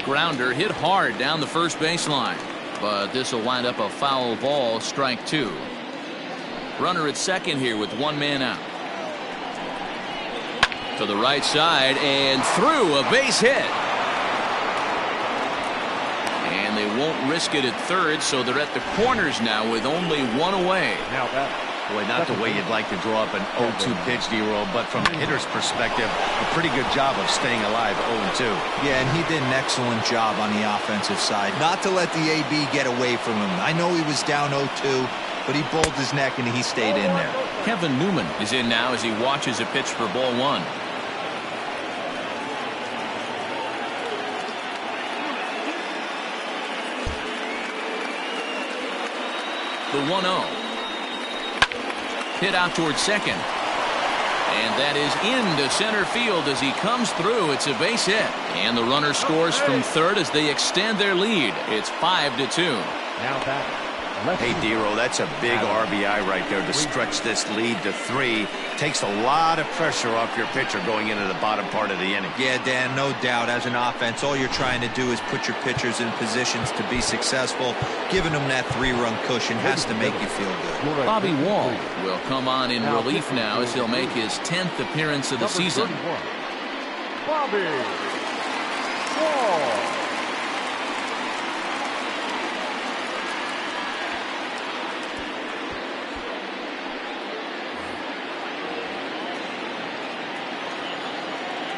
Grounder hit hard down the first baseline. But this will wind up a foul ball, strike two. Runner at second here with one man out. To the right side and through, a base hit. And they won't risk it at third, so they're at the corners now with only one away. Boy, not the way you'd like to draw up an 0-2 pitch, D-roll, but from a hitter's perspective, a pretty good job of staying alive 0-2. Yeah, and he did an excellent job on the offensive side. Not to let the AB get away from him. I know he was down 0-2, but he bowled his neck and he stayed in there. Kevin Newman is in now as he watches a pitch for ball one. The 1-0. Hit out towards second. And that is into center field as he comes through. It's a base hit. And the runner scores from third as they extend their lead. It's 5-2. Now back. Hey, D-roll, that's a big RBI right there to stretch this lead to 3. Takes a lot of pressure off your pitcher going into the bottom part of the inning. Yeah, Dan, no doubt. As an offense, all you're trying to do is put your pitchers in positions to be successful. Giving them that 3-run cushion has to make you feel good. Bobby Wall will come on in relief now as he'll make his 10th appearance of the season. Bobby Wall.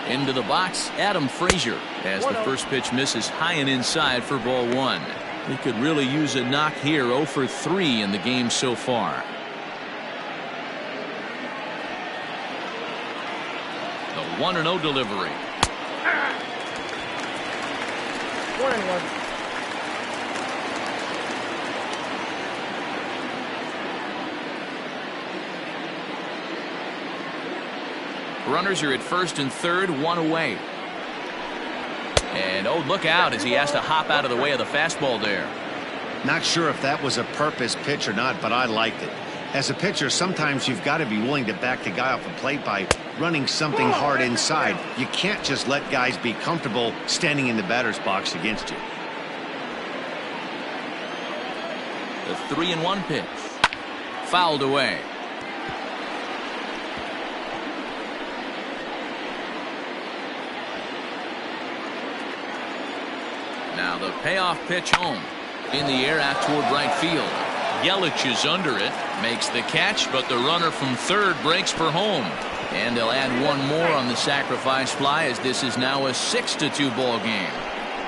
Into the box, Adam Frazier, as the first pitch misses high and inside for ball one. He could really use a knock here. 0 for 3 in the game so far. The 1-0 delivery. 1-1. Runners are at first and third, one away. And oh, look out as he has to hop out of the way of the fastball there. Not sure if that was a purpose pitch or not, but I liked it. As a pitcher, sometimes you've got to be willing to back the guy off the plate by running something hard inside. You can't just let guys be comfortable standing in the batter's box against you. The 3-1 pitch. Fouled away. Now the payoff pitch home. In the air out toward right field. Yelich is under it. Makes the catch, but the runner from third breaks for home. And they'll add one more on the sacrifice fly as this is now a 6-2 ball game.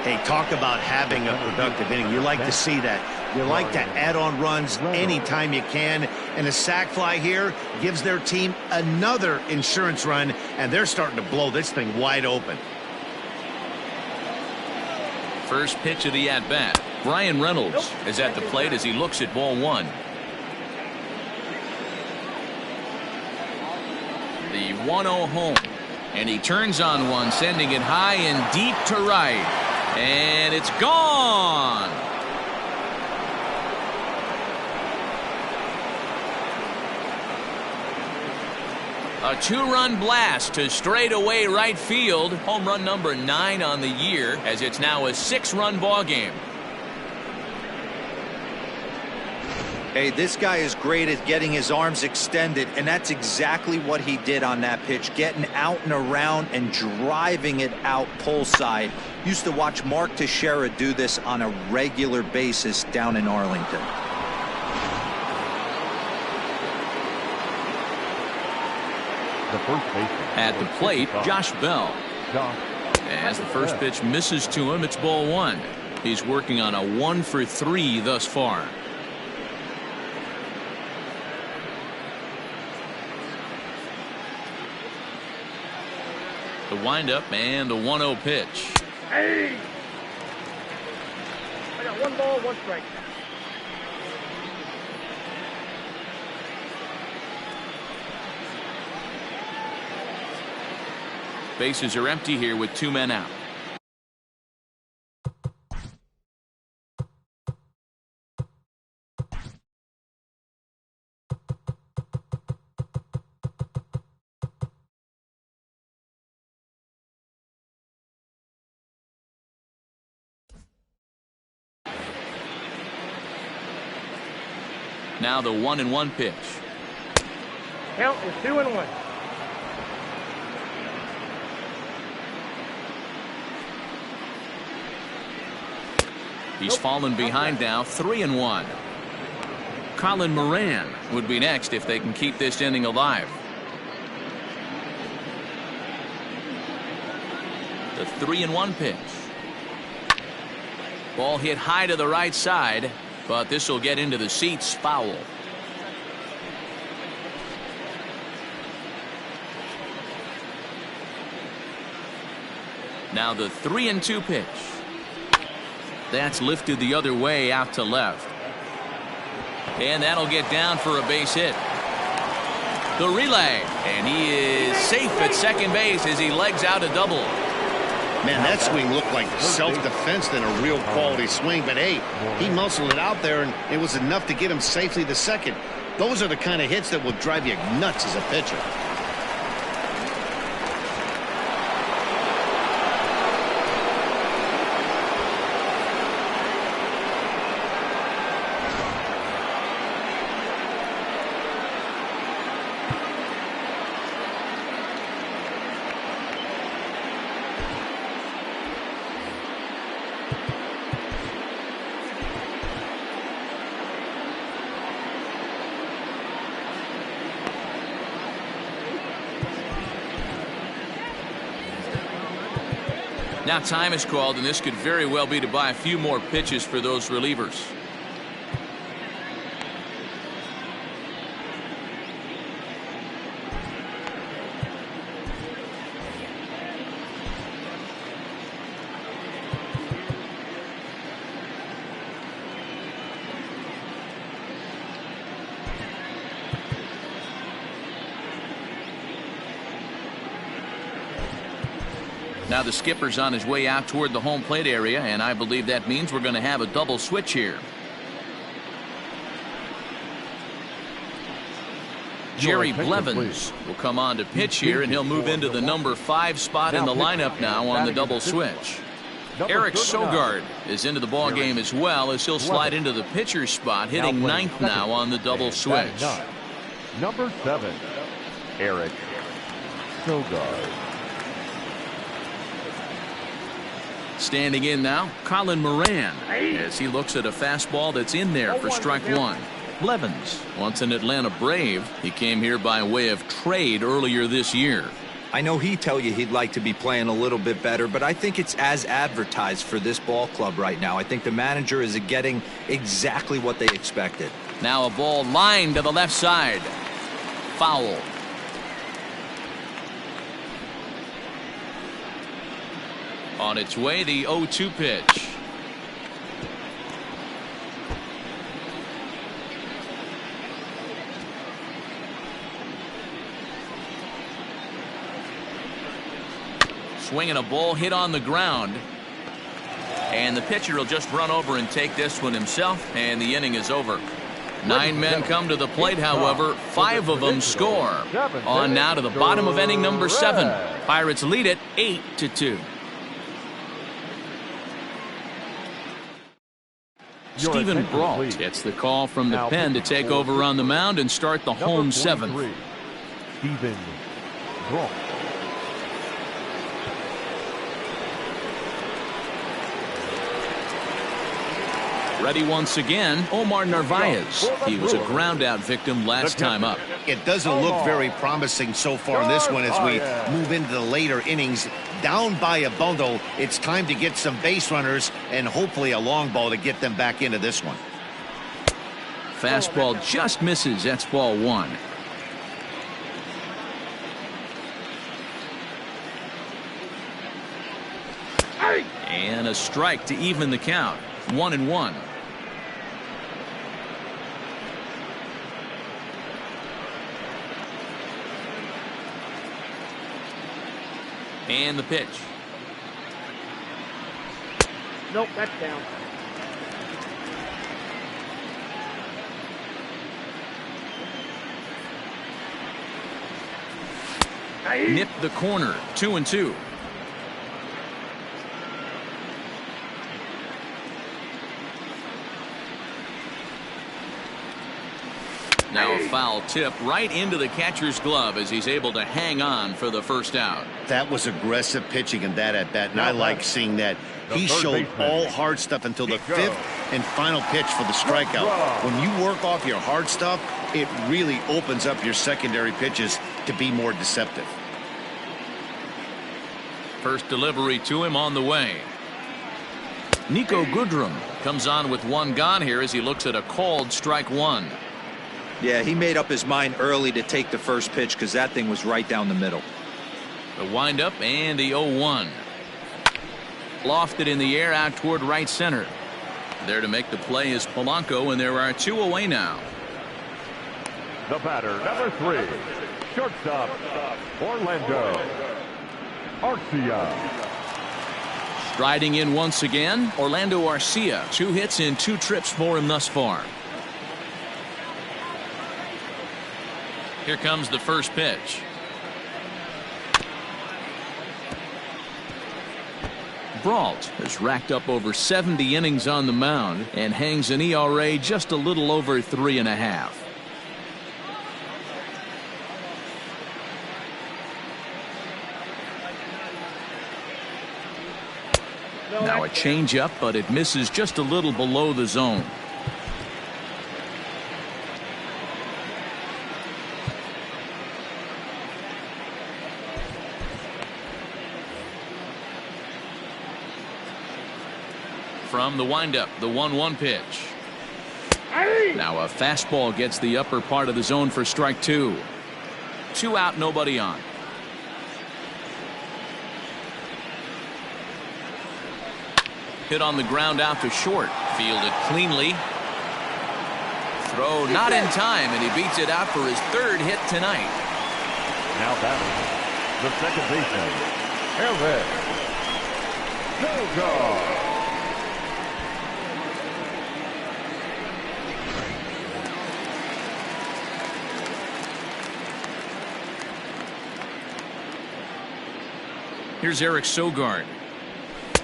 Hey, talk about having a productive inning. You like to see that. You like to add on runs anytime you can. And a sac fly here gives their team another insurance run, and they're starting to blow this thing wide open. First pitch of the at-bat. Brian Reynolds is at the plate as he looks at ball one. The 1-0 home. And he turns on one, sending it high and deep to right. And it's gone. A 2-run blast to straightaway right field. Home run number 9 on the year as it's now a 6-run ball game. Hey, this guy is great at getting his arms extended, and that's exactly what he did on that pitch, getting out and around and driving it out pull side. Used to watch Mark Teixeira do this on a regular basis down in Arlington. The first baseman. At the plate, Josh Bell. As the first pitch misses to him, it's ball one. He's working on a 1-for-3 thus far. The windup and the 1-0 pitch. Hey! I got 1 ball, 1 strike. Bases are empty here with 2 men out. Now the 1-1 pitch. Count is 2-1. He's fallen behind now, 3-1. Colin Moran would be next if they can keep this inning alive. The 3-1 pitch. Ball hit high to the right side, but this will get into the seats, foul. Now the 3-2 pitch. That's lifted the other way out to left. And that'll get down for a base hit. The relay, and he is safe at second base as he legs out a double. Man, that swing looked like self-defense than a real quality swing, but hey, he muscled it out there, and it was enough to get him safely to second. Those are the kind of hits that will drive you nuts as a pitcher. Now time is called, and this could very well be to buy a few more pitches for those relievers. Now the skipper's on his way out toward the home plate area, and I believe that means we're going to have a double switch here. Jerry Blevins will come on to pitch here, and he'll move into the number 5 spot in the lineup now on the double switch. Eric Sogard is into the ball game as well, as he'll slide into the pitcher's spot, hitting 9th now on the double switch. Number 7, Eric Sogard. Standing in now, Colin Moran, as he looks at a fastball that's in there for strike 1. Blevins, once an Atlanta Brave, he came here by way of trade earlier this year. I know he'd tell you he'd like to be playing a little bit better, but I think it's as advertised for this ball club right now. I think the manager is getting exactly what they expected. Now a ball lined to the left side. Foul. On its way, the 0-2 pitch. Swinging a ball hit on the ground. And the pitcher will just run over and take this one himself, and the inning is over. 9 men come to the plate, however. 5 of them score. On now to the bottom of inning number 7. Pirates lead it 8-2. Stephen Brault gets the call from the pen to take over on the mound and start the home seventh. Stephen Brault. Ready once again, Omar Narvaez. He was a ground-out victim last time up. It doesn't look very promising so far in this one as we move into the later innings. Down by a bundle, it's time to get some base runners and hopefully a long ball to get them back into this one. Fastball just misses. That's ball one. And a strike to even the count. 1-1. And the pitch. Nope, that's down. Nip the corner. 2-2. Now a foul tip right into the catcher's glove as he's able to hang on for the first out. That was aggressive pitching in that at bat, and I like seeing that. He showed all hard stuff until the fifth and final pitch for the strikeout. When you work off your hard stuff, it really opens up your secondary pitches to be more deceptive. First delivery to him on the way. Nico Goodrum comes on with one gone here as he looks at a called strike one. Yeah, he made up his mind early to take the first pitch because that thing was right down the middle. The windup and the 0-1. Lofted in the air out toward right center. There to make the play is Polanco, and there are two away now. The batter, number 3, shortstop, Orlando Garcia. Striding in once again, Orlando Garcia. 2 hits in 2 trips for him thus far. Here comes the first pitch. Brault has racked up over 70 innings on the mound and hangs an ERA just a little over 3.5. Now a changeup, but it misses just a little below the zone. From the windup, the 1-1 pitch. Now a fastball gets the upper part of the zone for strike 2. 2 out, nobody on. Hit on the ground out to short. Fielded cleanly. Throw not in time, and he beats it out for his 3rd hit tonight. Now batting, the second baseman, Go. Here's Eric Sogard.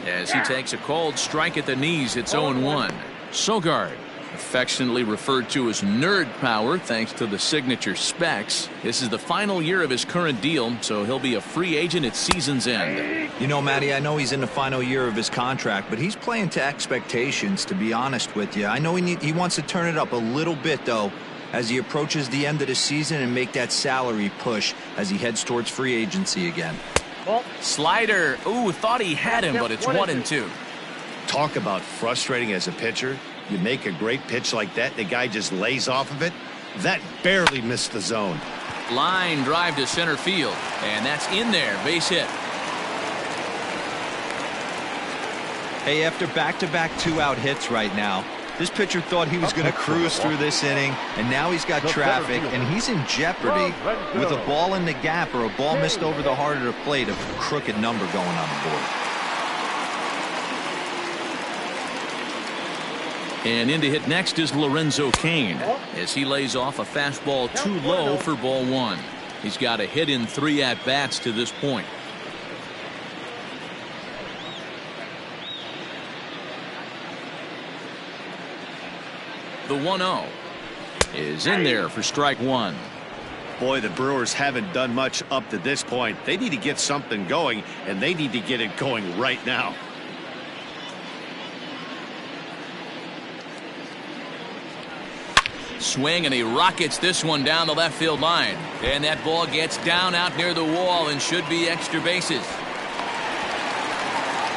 As he takes a called strike at the knees, it's 0-1. Sogard, affectionately referred to as nerd power thanks to the signature specs. This is the final year of his current deal, so he'll be a free agent at season's end. You know, Matty, I know he's in the final year of his contract, but he's playing to expectations, to be honest with you. I know he wants to turn it up a little bit, though, as he approaches the end of the season and make that salary push as he heads towards free agency again. Slider. Ooh, thought he had him, but it's 1-2. Talk about frustrating as a pitcher. You make a great pitch like that, the guy just lays off of it. That barely missed the zone. Line drive to center field, and that's in there. Base hit. Hey, after back-to-back 2-out hits right now, this pitcher thought he was going to cruise through this inning, and now he's got traffic, and he's in jeopardy with a ball in the gap or a ball missed over the heart of the plate, a crooked number going on the board. And in to hit next is Lorenzo Kane as he lays off a fastball too low for ball 1. He's got a hit in 3 at-bats to this point. The 1-0 is in there for strike one. Boy, the Brewers haven't done much up to this point. They need to get something going, and they need to get it going right now. Swing, and he rockets this one down the left field line. And that ball gets down out near the wall and should be extra bases.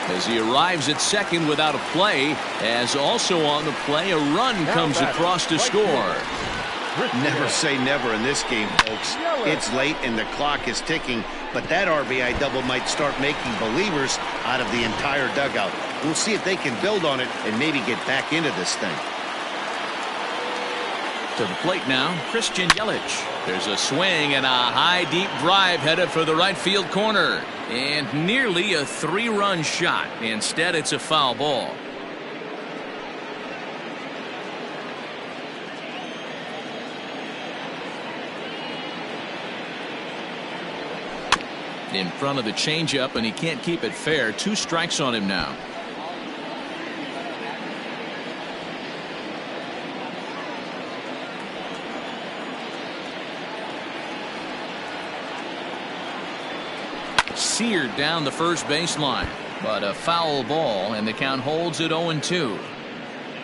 As he arrives at second without a play, as also on the play, a run comes across to score. Never say never in this game, folks. It's late and the clock is ticking, but that RBI double might start making believers out of the entire dugout. We'll see if they can build on it and maybe get back into this thing. To the plate now, Christian Yelich. There's a swing and a high deep drive headed for the right field corner. And nearly a 3-run shot. Instead, it's a foul ball. In front of the changeup, and he can't keep it fair. 2 strikes on him now. Seared down the first baseline, but a foul ball, and the count holds at 0-2.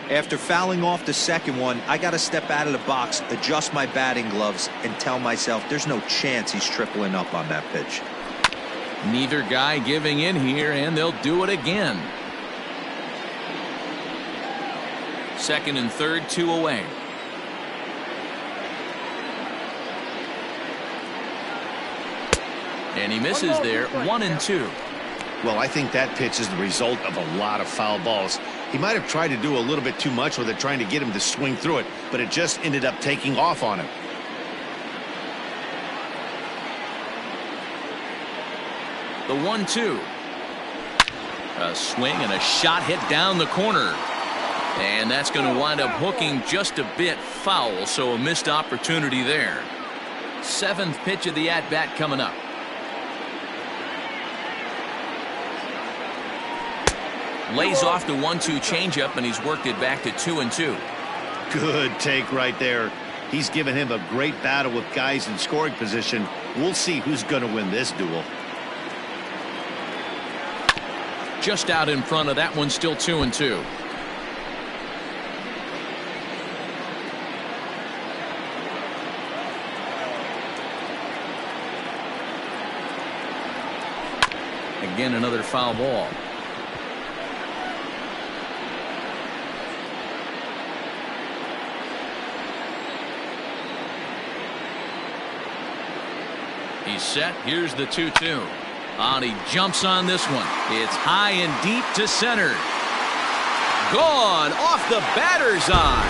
After fouling off the second one, I got to step out of the box, adjust my batting gloves, and tell myself there's no chance he's tripling up on that pitch. Neither guy giving in here, and they'll do it again. Second and third, 2 away. And he misses there, 1-2. Well, I think that pitch is the result of a lot of foul balls. He might have tried to do a little bit too much with it, trying to get him to swing through it, but it just ended up taking off on him. The 1-2. A swing and a shot hit down the corner. And that's going to wind up hooking just a bit foul, so a missed opportunity there. 7th pitch of the at-bat coming up. Lays off the 1-2 changeup, and he's worked it back to 2-2. Good take right there. He's given him a great battle with guys in scoring position. We'll see who's going to win this duel. Just out in front of that one, still 2-2. Again, another foul ball. He's set. Here's the 2-2. And he jumps on this one. It's high and deep to center. Gone off the batter's eye.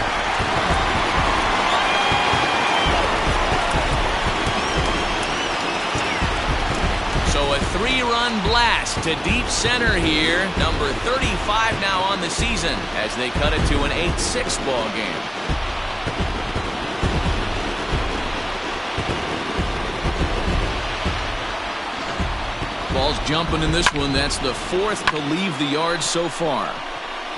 So a 3-run blast to deep center here. Number 35 now on the season as they cut it to an 8-6 ball game. Ball's jumping in this one. That's the 4th to leave the yard so far.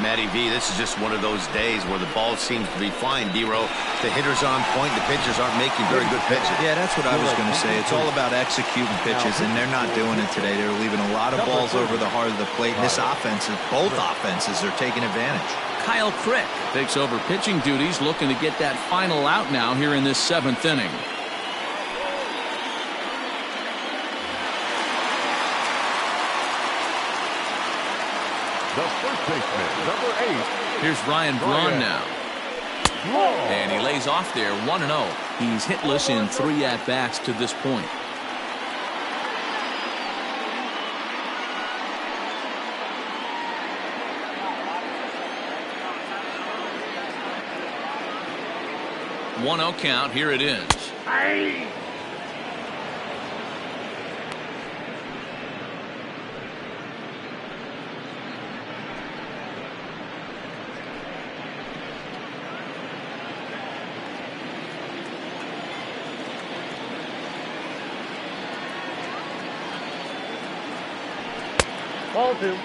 Matty V, this is just one of those days where the ball seems to be flying, D-Row. The hitter's on point. The pitchers aren't making very good pitches. Yeah, that's what I was going to say. It's all about executing pitches, and they're not doing it today. They're leaving a lot of balls over the heart of the plate. And this offense, both offenses are taking advantage. Kyle Crick takes over pitching duties, looking to get that final out now here in this 7th inning. The first baseman, number 8. Here's Ryan Braun now. And he lays off there, 1-0. He's hitless in 3 at-bats to this point. One 1-0 count. Here it is. Hey! Ball 2.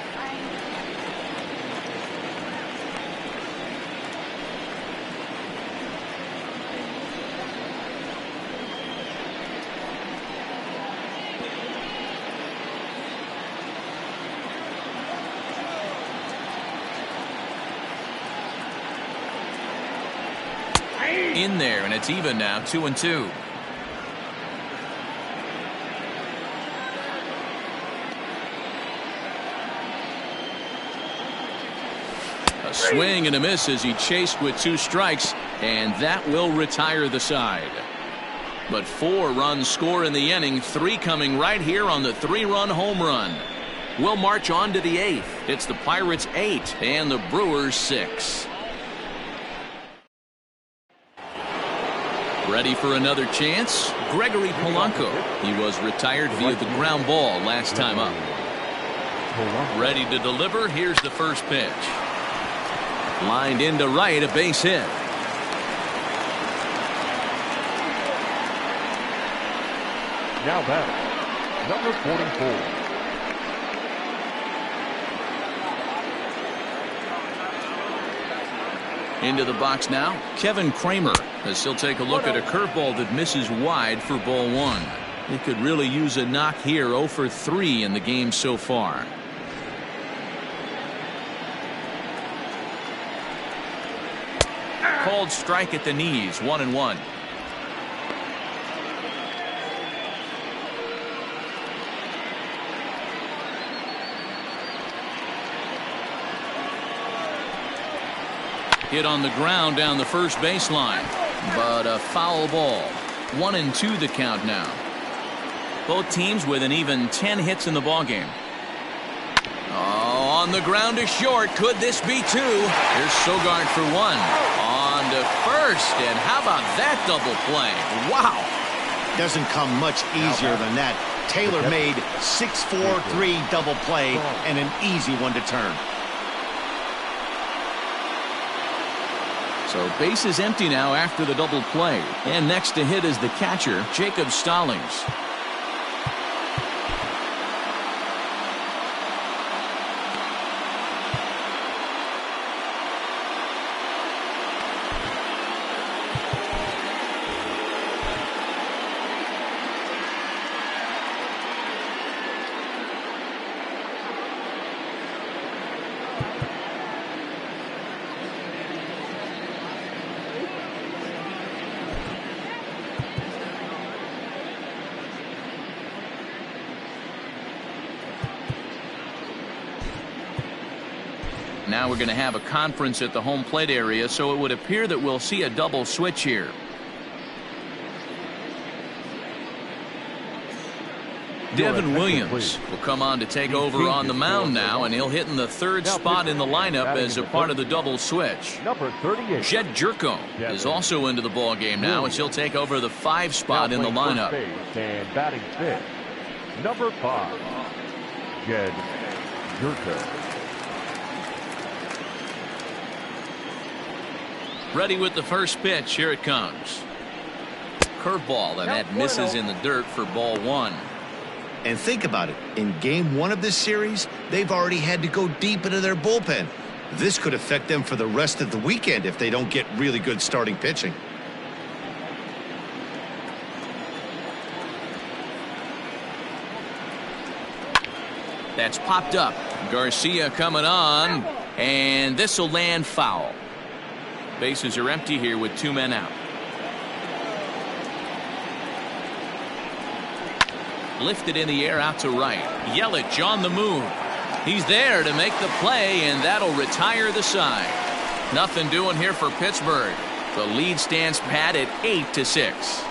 in there, and it's even now, 2-2. A swing and a miss as he chased with 2 strikes, and that will retire the side. But 4 runs score in the inning, 3 coming right here on the 3-run home run. We'll march on to the 8th. It's the Pirates 8 and the Brewers 6. Ready for another chance? Gregory Polanco. He was retired via the ground ball last time up. Ready to deliver. Here's the first pitch. Lined into right, a base hit. Now batting, number 44. Into the box now, Kevin Cramer, as he'll take a look at a curveball that misses wide for ball 1. He could really use a knock here. 0 for 3 in the game so far. Called strike at the knees, 1-1. Hit on the ground down the first baseline, but a foul ball. 1-2 the count now. Both teams with an even 10 hits in the ballgame. Oh, on the ground to short. Could this be 2? Here's Sogard for 1. On to first, and how about that double play? Wow. Doesn't come much easier than that. Tailor-made 6-4-3 double play and an easy one to turn. So base is empty now after the double play. And next to hit is the catcher, Jacob Stallings. Now we're going to have a conference at the home plate area, so it would appear that we'll see a double switch here. Devin Williams will come on to take over on the mound now, and he'll hit in the 3rd spot in the lineup as a part of the double switch. Number 38. Jed Jerko is also into the ball game now, as he'll take over the 5 spot in the lineup. And batting 5th, number 5, Jed Jerko. Ready with the first pitch. Here it comes. Curveball, and that misses in the dirt for ball 1. And think about it. In game 1 of this series, they've already had to go deep into their bullpen. This could affect them for the rest of the weekend if they don't get really good starting pitching. That's popped up. Garcia coming on, and this will land foul. Bases are empty here with 2 men out. Lifted in the air out to right. Yelich on the move. He's there to make the play, and that'll retire the side. Nothing doing here for Pittsburgh. The lead stands pat at 8-6.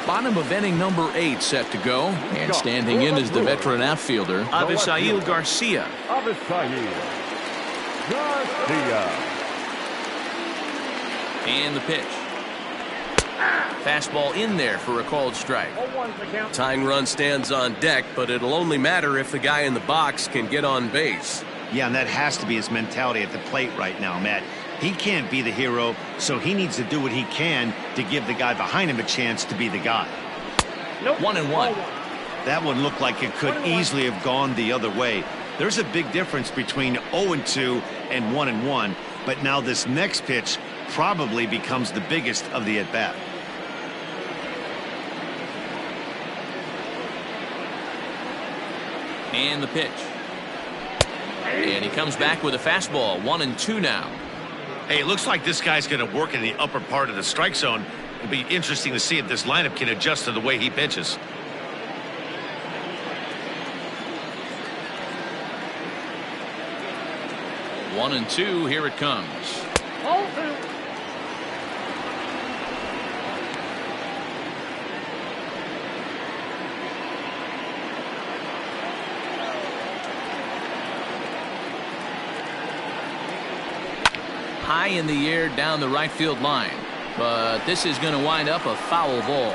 Bottom of inning number 8 set to go, and standing in is the veteran outfielder Avisail Garcia. And the pitch. Fastball in there for a called strike. Tying run stands on deck, but it'll only matter if the guy in the box can get on base. Yeah, and that has to be his mentality at the plate right now, Matt. He can't be the hero, so he needs to do what he can to give the guy behind him a chance to be the guy. 1-1. That one looked like it could easily have gone the other way. There's a big difference between 0-2 and 1-1, but now this next pitch probably becomes the biggest of the at-bat. And the pitch. And he comes back with a fastball. 1-2 now. Hey, it looks like this guy's going to work in the upper part of the strike zone. It'll be interesting to see if this lineup can adjust to the way he pitches. One and two, here it comes. High in the air down the right field line, but this is going to wind up a foul ball.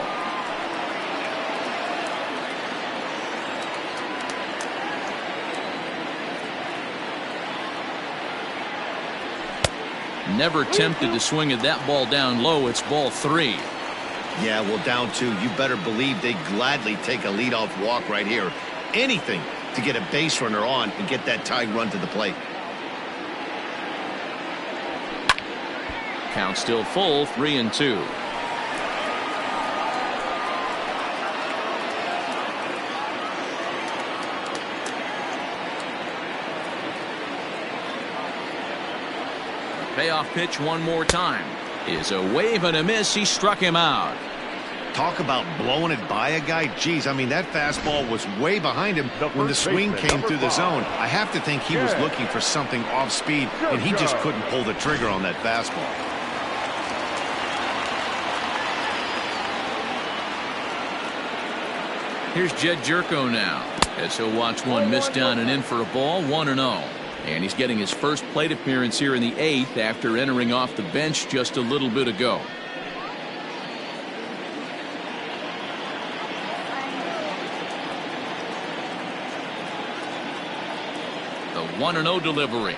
Never tempted to swing at that ball down low. It's ball 3. Yeah, well, down 2, you better believe they'd gladly take a leadoff walk right here. Anything to get a base runner on and get that tying run to the plate. Count still full, 3-2. Payoff pitch one more time is a wave and a miss. He struck him out. Talk about blowing it by a guy. Geez, I mean, that fastball was way behind him when the swing came through the zone. I have to think he was looking for something off speed, and he just couldn't pull the trigger on that fastball. Here's Jed Jerko now, as he'll watch one miss down and in for a ball. 1-0. And he's getting his first plate appearance here in the 8th after entering off the bench just a little bit ago. The 1-0 delivery.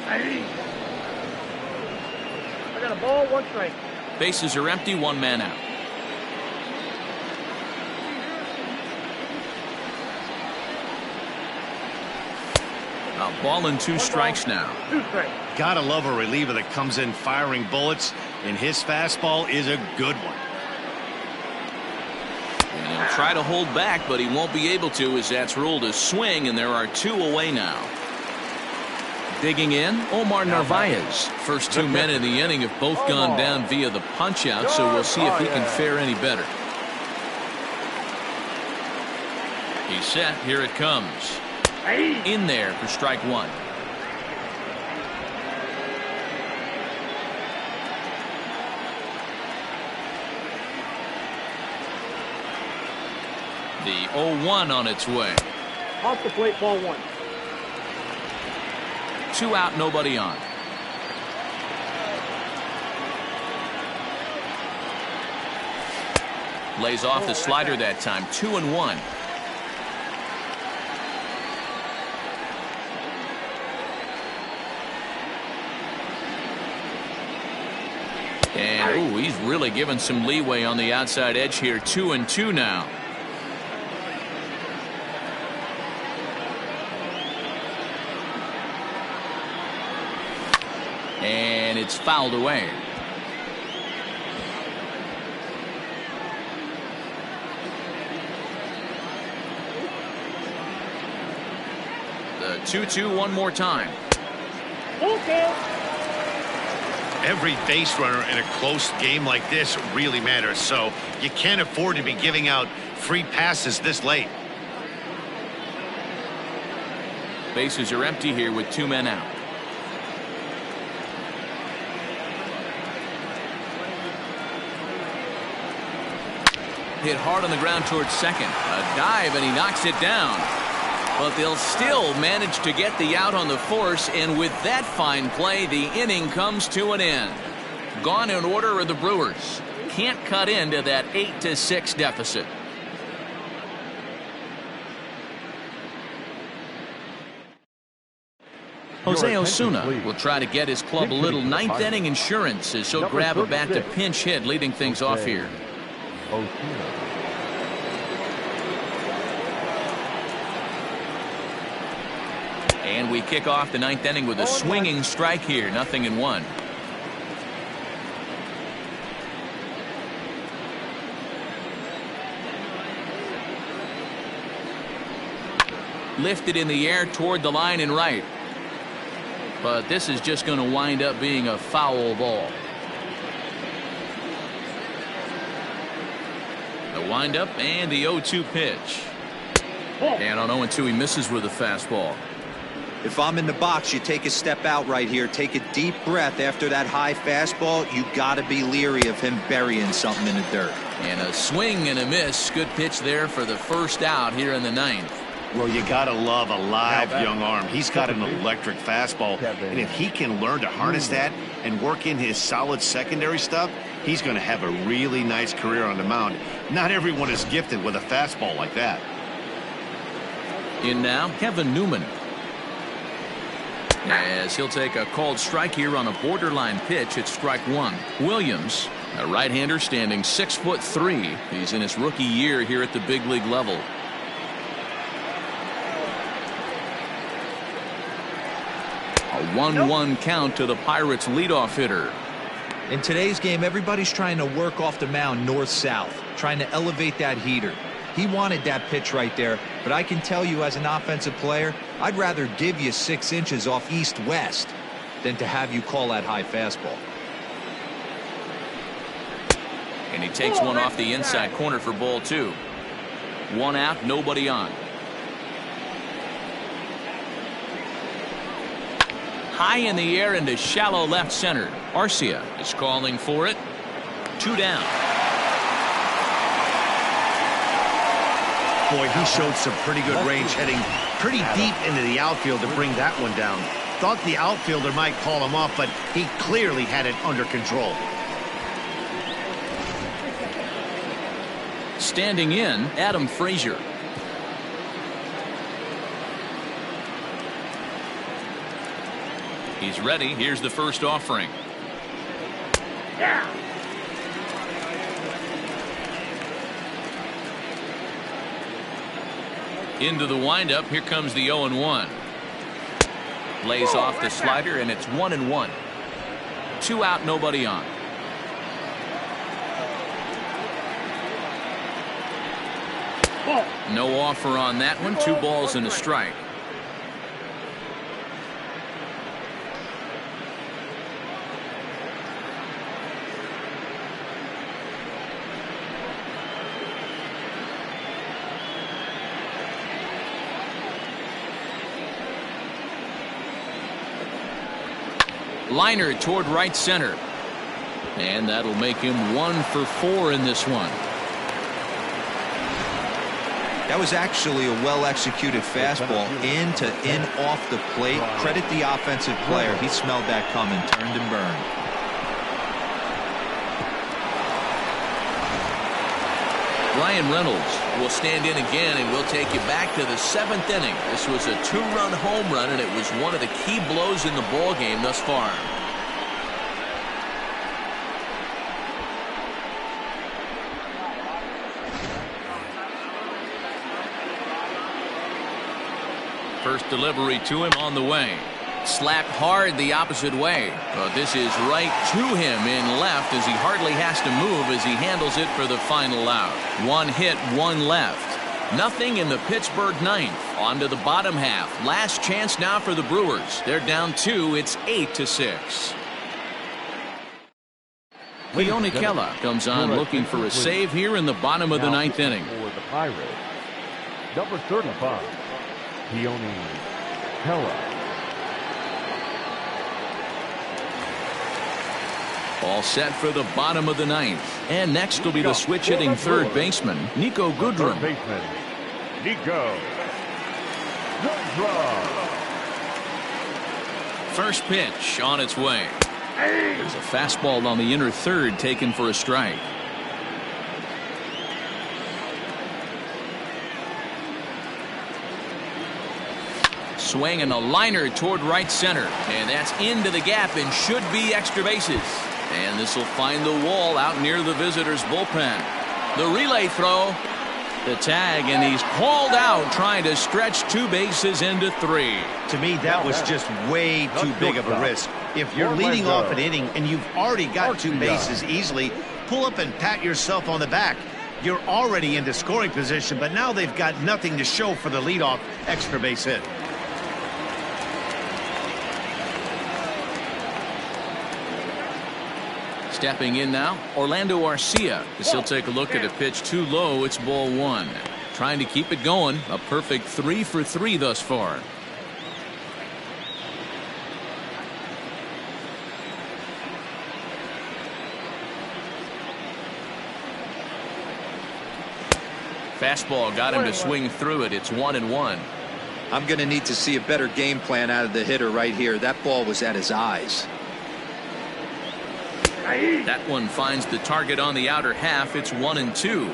I got a ball, 1 strike. Bases are empty, 1 man out. A ball and 2 strikes now. 2 strikes. Gotta love a reliever that comes in firing bullets, and his fastball is a good one. And he'll try to hold back, but he won't be able to, as that's ruled a swing, and there are 2 away now. Digging in, Omar Narvaez. First 2 men in the inning have both gone down via the punch-out, so we'll see if he can fare any better. He's set. Here it comes. In there for strike 1. The 0-1 on its way. Off the plate, ball 1. 2 out, nobody on. Lays off the slider that time. 2-1. And ooh, he's really given some leeway on the outside edge here. 2-2 now. And it's fouled away. The 2-2 one more time. Okay. Every base runner in a close game like this really matters, so you can't afford to be giving out free passes this late. Bases are empty here with 2 men out. Hit hard on the ground towards second. A dive, and he knocks it down. But they'll still manage to get the out on the force, and with that fine play, the inning comes to an end. Gone in order are the Brewers. Can't cut into that 8-6 deficit. Jose Osuna will try to get his club a little ninth inning insurance as he'll grab a bat to pinch hit, leading things off here. And we kick off the 9th inning with a swinging strike here. 0-1. Lifted in the air toward the line and right. but this is just going to wind up being a foul ball. The windup and the 0-2 pitch. And on 0-2, he misses with a fastball. If I'm in the box, you take a step out right here. Take a deep breath after that high fastball. You got to be leery of him burying something in the dirt. And a swing and a miss. Good pitch there for the first out here in the ninth. Well, you got to love a live young arm. He's got an electric fastball. And if he can learn to harness that and work in his solid secondary stuff, he's going to have a really nice career on the mound. Not everyone is gifted with a fastball like that. In now, Kevin Newman. As he'll take a called strike here on a borderline pitch at strike one. Williams, a right-hander standing 6'3". He's in his rookie year here at the big league level. A 1-1 count to the Pirates leadoff hitter. In today's game, everybody's trying to work off the mound north-south, trying to elevate that heater. He wanted that pitch right there, but I can tell you as an offensive player, I'd rather give you 6 inches off east-west than to have you call that high fastball. And he takes one off the inside corner for ball 2. 1 out, nobody on. High in the air into shallow left center. Garcia is calling for it. 2 down. Boy, he showed some pretty good range, heading pretty deep into the outfield to bring that one down. Thought the outfielder might call him off, but he clearly had it under control. Standing in, Adam Frazier. He's ready. Here's the first offering. Into the windup. Here comes the 0-1. Lays off the slider, and it's 1-1. 2 out, nobody on. No offer on that one. 2 balls and a strike. Liner toward right center. And that'll make him 1 for 4 in this one. That was actually a well-executed fastball in to in off the plate. Credit the offensive player. He smelled that coming, turned and burned. Ryan Reynolds will stand in again, and we'll take you back to the 7th inning. This was a 2-run home run, and it was one of the key blows in the ball game thus far. First delivery to him on the way. Slapped hard the opposite way. But this is right to him in left as he hardly has to move as he handles it for the final out. 1 hit, 1 left. Nothing in the Pittsburgh ninth. On to the bottom half. Last chance now for the Brewers. They're down 2. It's 8-6. Keone Kela comes on looking for a save here in the bottom of the 9th inning. For the Pirates, number 35, Keone Kela. All set for the bottom of the 9th. And next will be the switch-hitting third baseman, Nico Goodrum. Third baseman, Nico Goodrum. First pitch on its way. There's a fastball on the inner third taken for a strike. Swing and a liner toward right center. And that's into the gap and should be extra bases. And this will find the wall out near the visitors' bullpen. The relay throw. The tag, and he's called out trying to stretch 2 bases into 3. To me, that was just way too big of a risk. If you're leading off an inning and you've already got 2 bases easily, pull up and pat yourself on the back. You're already into scoring position, but now they've got nothing to show for the leadoff extra base hit. Stepping in now, Orlando Garcia, as he'll take a look at a pitch too low. It's ball one. Trying to keep it going. A perfect 3 for 3 thus far. Fastball got him to swing through it. It's 1-1. I'm going to need to see a better game plan out of the hitter right here. That ball was at his eyes. That one finds the target on the outer half. It's 1-2.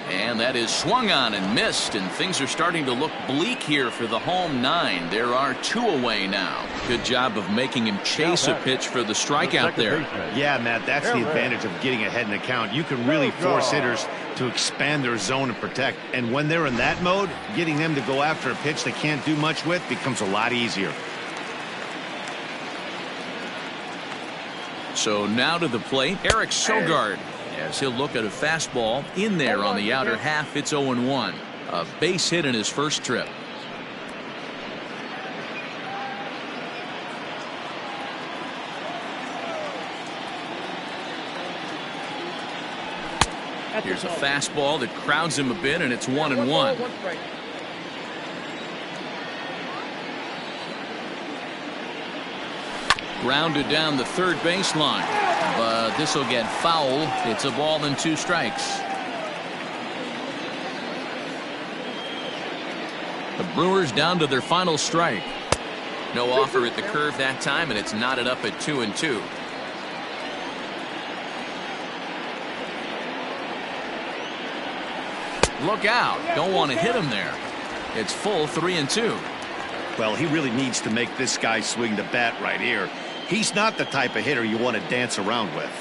And that is swung on and missed, and things are starting to look bleak here for the home 9. There are 2 away now. Good job of making him chase a pitch for the strikeout there. Yeah, Matt, that's the advantage of getting ahead in the count. You can really force hitters to expand their zone and protect. And when they're in that mode, getting them to go after a pitch they can't do much with becomes a lot easier. So now to the plate, Eric Sogard, as he'll look at a fastball in there on the outer half. It's 0-1. A base hit in his first trip. Here's a fastball that crowds him a bit, and it's 1-1. Grounded down the third baseline, but this will get foul. It's a ball and 2 strikes. The Brewers down to their final strike. No offer at the curve that time, and it's knotted up at 2-2. Look out. Don't want to hit him there. It's full 3-2. Well, he really needs to make this guy swing the bat right here. He's not the type of hitter you want to dance around with.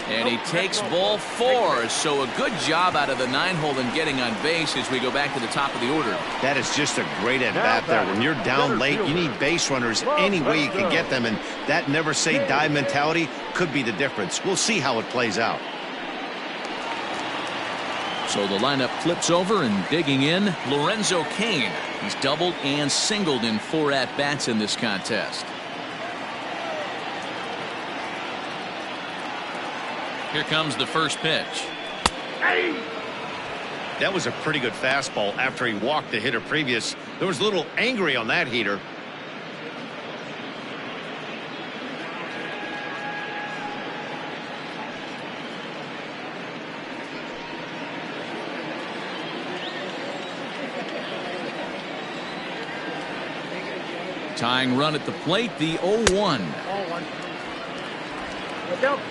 And he takes ball 4. So a good job out of the 9-hole in getting on base as we go back to the top of the order. That is just a great at-bat there. When you're down late, you need base runners any way you can get them. And that never-say-die mentality could be the difference. We'll see how it plays out. So the lineup flips over, and digging in, Lorenzo Kane. He's doubled and singled in 4 at-bats in this contest. Here comes the first pitch. That was a pretty good fastball after he walked the hitter previous. There was a little angry on that heater. Tying run at the plate, the 0-1.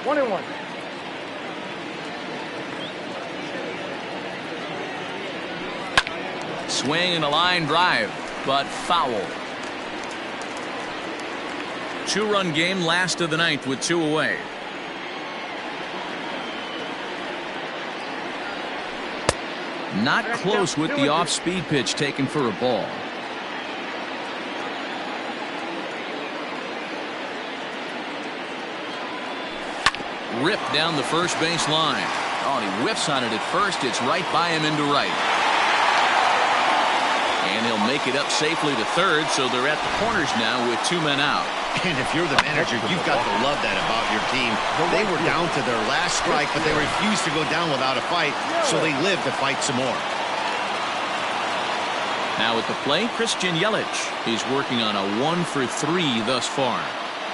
1-1. Swing and a line drive, but foul. 2-run game, last of the 9th with 2 away. Not close with the off-speed pitch taken for a ball. Ripped down the first base line. Oh, and he whiffs on it at first. It's right by him into right. And he'll make it up safely to third, so they're at the corners now with 2 men out. And if you're the manager, you've got to love that about your team. They were down to their last strike, but they refused to go down without a fight, so they lived to fight some more. Now at the plate, Christian Yelich. He's working on a 1 for 3 thus far.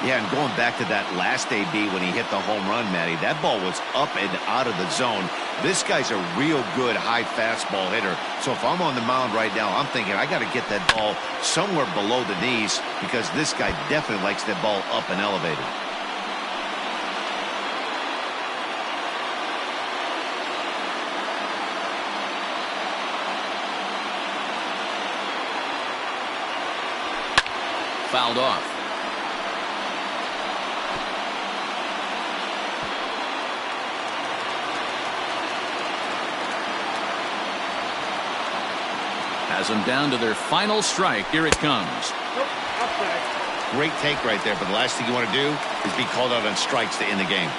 Yeah, and going back to that last AB when he hit the home run, Matty, that ball was up and out of the zone. This guy's a real good high fastball hitter. So if I'm on the mound right now, I'm thinking I got to get that ball somewhere below the knees because this guy definitely likes that ball up and elevated. Fouled off. Has them down to their final strike. Here it comes. Great take right there, but the last thing you want to do is be called out on strikes to end the game.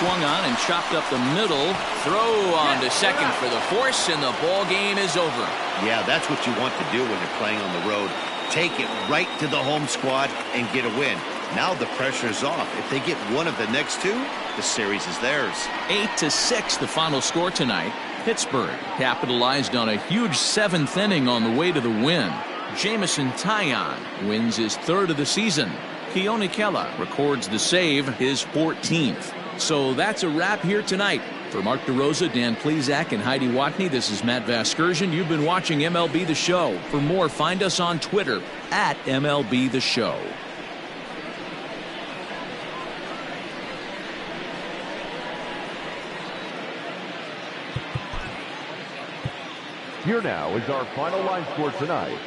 swung on and chopped up the middle. Throw on to second for the force, and the ball game is over. Yeah, that's what you want to do when you're playing on the road. Take it right to the home squad and get a win. Now the pressure's off. If they get one of the next two, the series is theirs. 8-6 the final score tonight. Pittsburgh capitalized on a huge 7th inning on the way to the win. Jamison Taillon wins his 3rd of the season. Keone Kela records the save, his 14th. So that's a wrap here tonight. For Mark DeRosa, Dan Plezak, and Heidi Watney, this is Matt Vasgersian. You've been watching MLB The Show. For more, find us on Twitter at MLB The Show. Here now is our final line score tonight.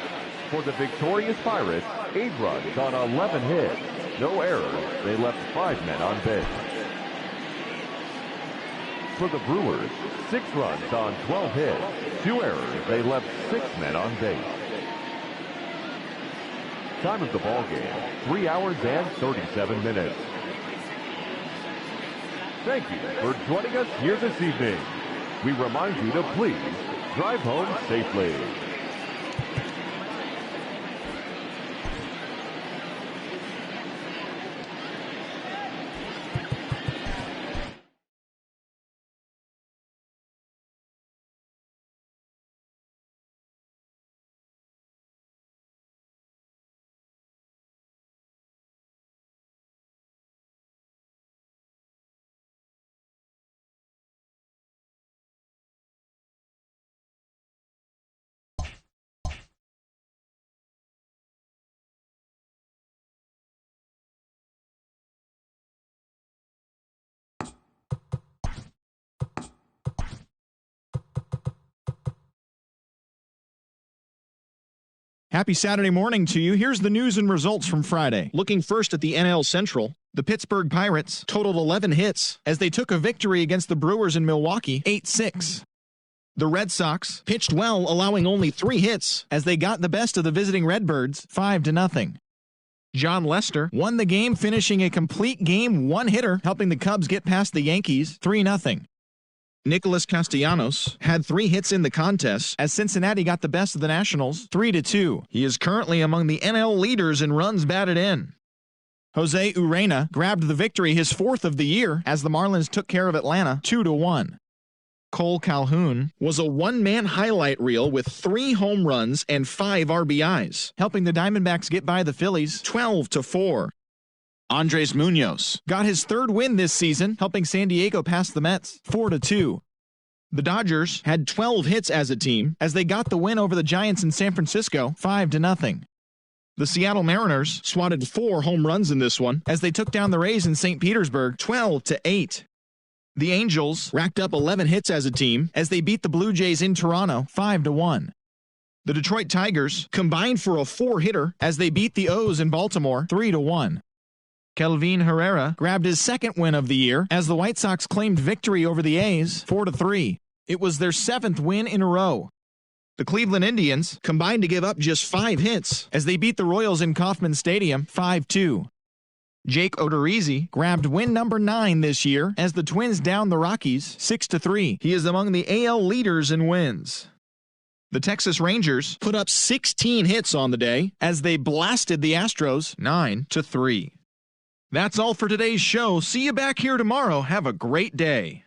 For the victorious Pirates, 8 runs on 11 hits. No errors. They left 5 men on base. For the Brewers, 6 runs on 12 hits. 2 errors. They left 6 men on base. Time of the ball game, 3 hours and 37 minutes. Thank you for joining us here this evening. We remind you to please drive home safely. Happy Saturday morning to you. Here's the news and results from Friday. Looking first at the NL Central, the Pittsburgh Pirates totaled 11 hits as they took a victory against the Brewers in Milwaukee, 8-6. The Red Sox pitched well, allowing only 3 hits as they got the best of the visiting Redbirds, 5-0. John Lester won the game, finishing a complete game 1-hitter, helping the Cubs get past the Yankees, 3-0. Nicholas Castellanos had 3 hits in the contest as Cincinnati got the best of the Nationals, 3-2. He is currently among the NL leaders in runs batted in. Jose Urena grabbed the victory, his 4th of the year, as the Marlins took care of Atlanta, 2-1. Cole Calhoun was a one-man highlight reel with 3 home runs and 5 RBIs, helping the Diamondbacks get by the Phillies, 12-4. Andres Munoz got his 3rd win this season, helping San Diego pass the Mets, 4-2. The Dodgers had 12 hits as a team as they got the win over the Giants in San Francisco, 5-0. The Seattle Mariners swatted 4 home runs in this one as they took down the Rays in St. Petersburg, 12-8. The Angels racked up 11 hits as a team as they beat the Blue Jays in Toronto, 5-1. The Detroit Tigers combined for a 4-hitter as they beat the O's in Baltimore, 3-1. Kelvin Herrera grabbed his 2nd win of the year as the White Sox claimed victory over the A's, 4-3. It was their 7th win in a row. The Cleveland Indians combined to give up just 5 hits as they beat the Royals in Kauffman Stadium, 5-2. Jake Odorizzi grabbed win number 9 this year as the Twins downed the Rockies, 6-3. He is among the AL leaders in wins. The Texas Rangers put up 16 hits on the day as they blasted the Astros, 9-3. That's all for today's show. See you back here tomorrow. Have a great day.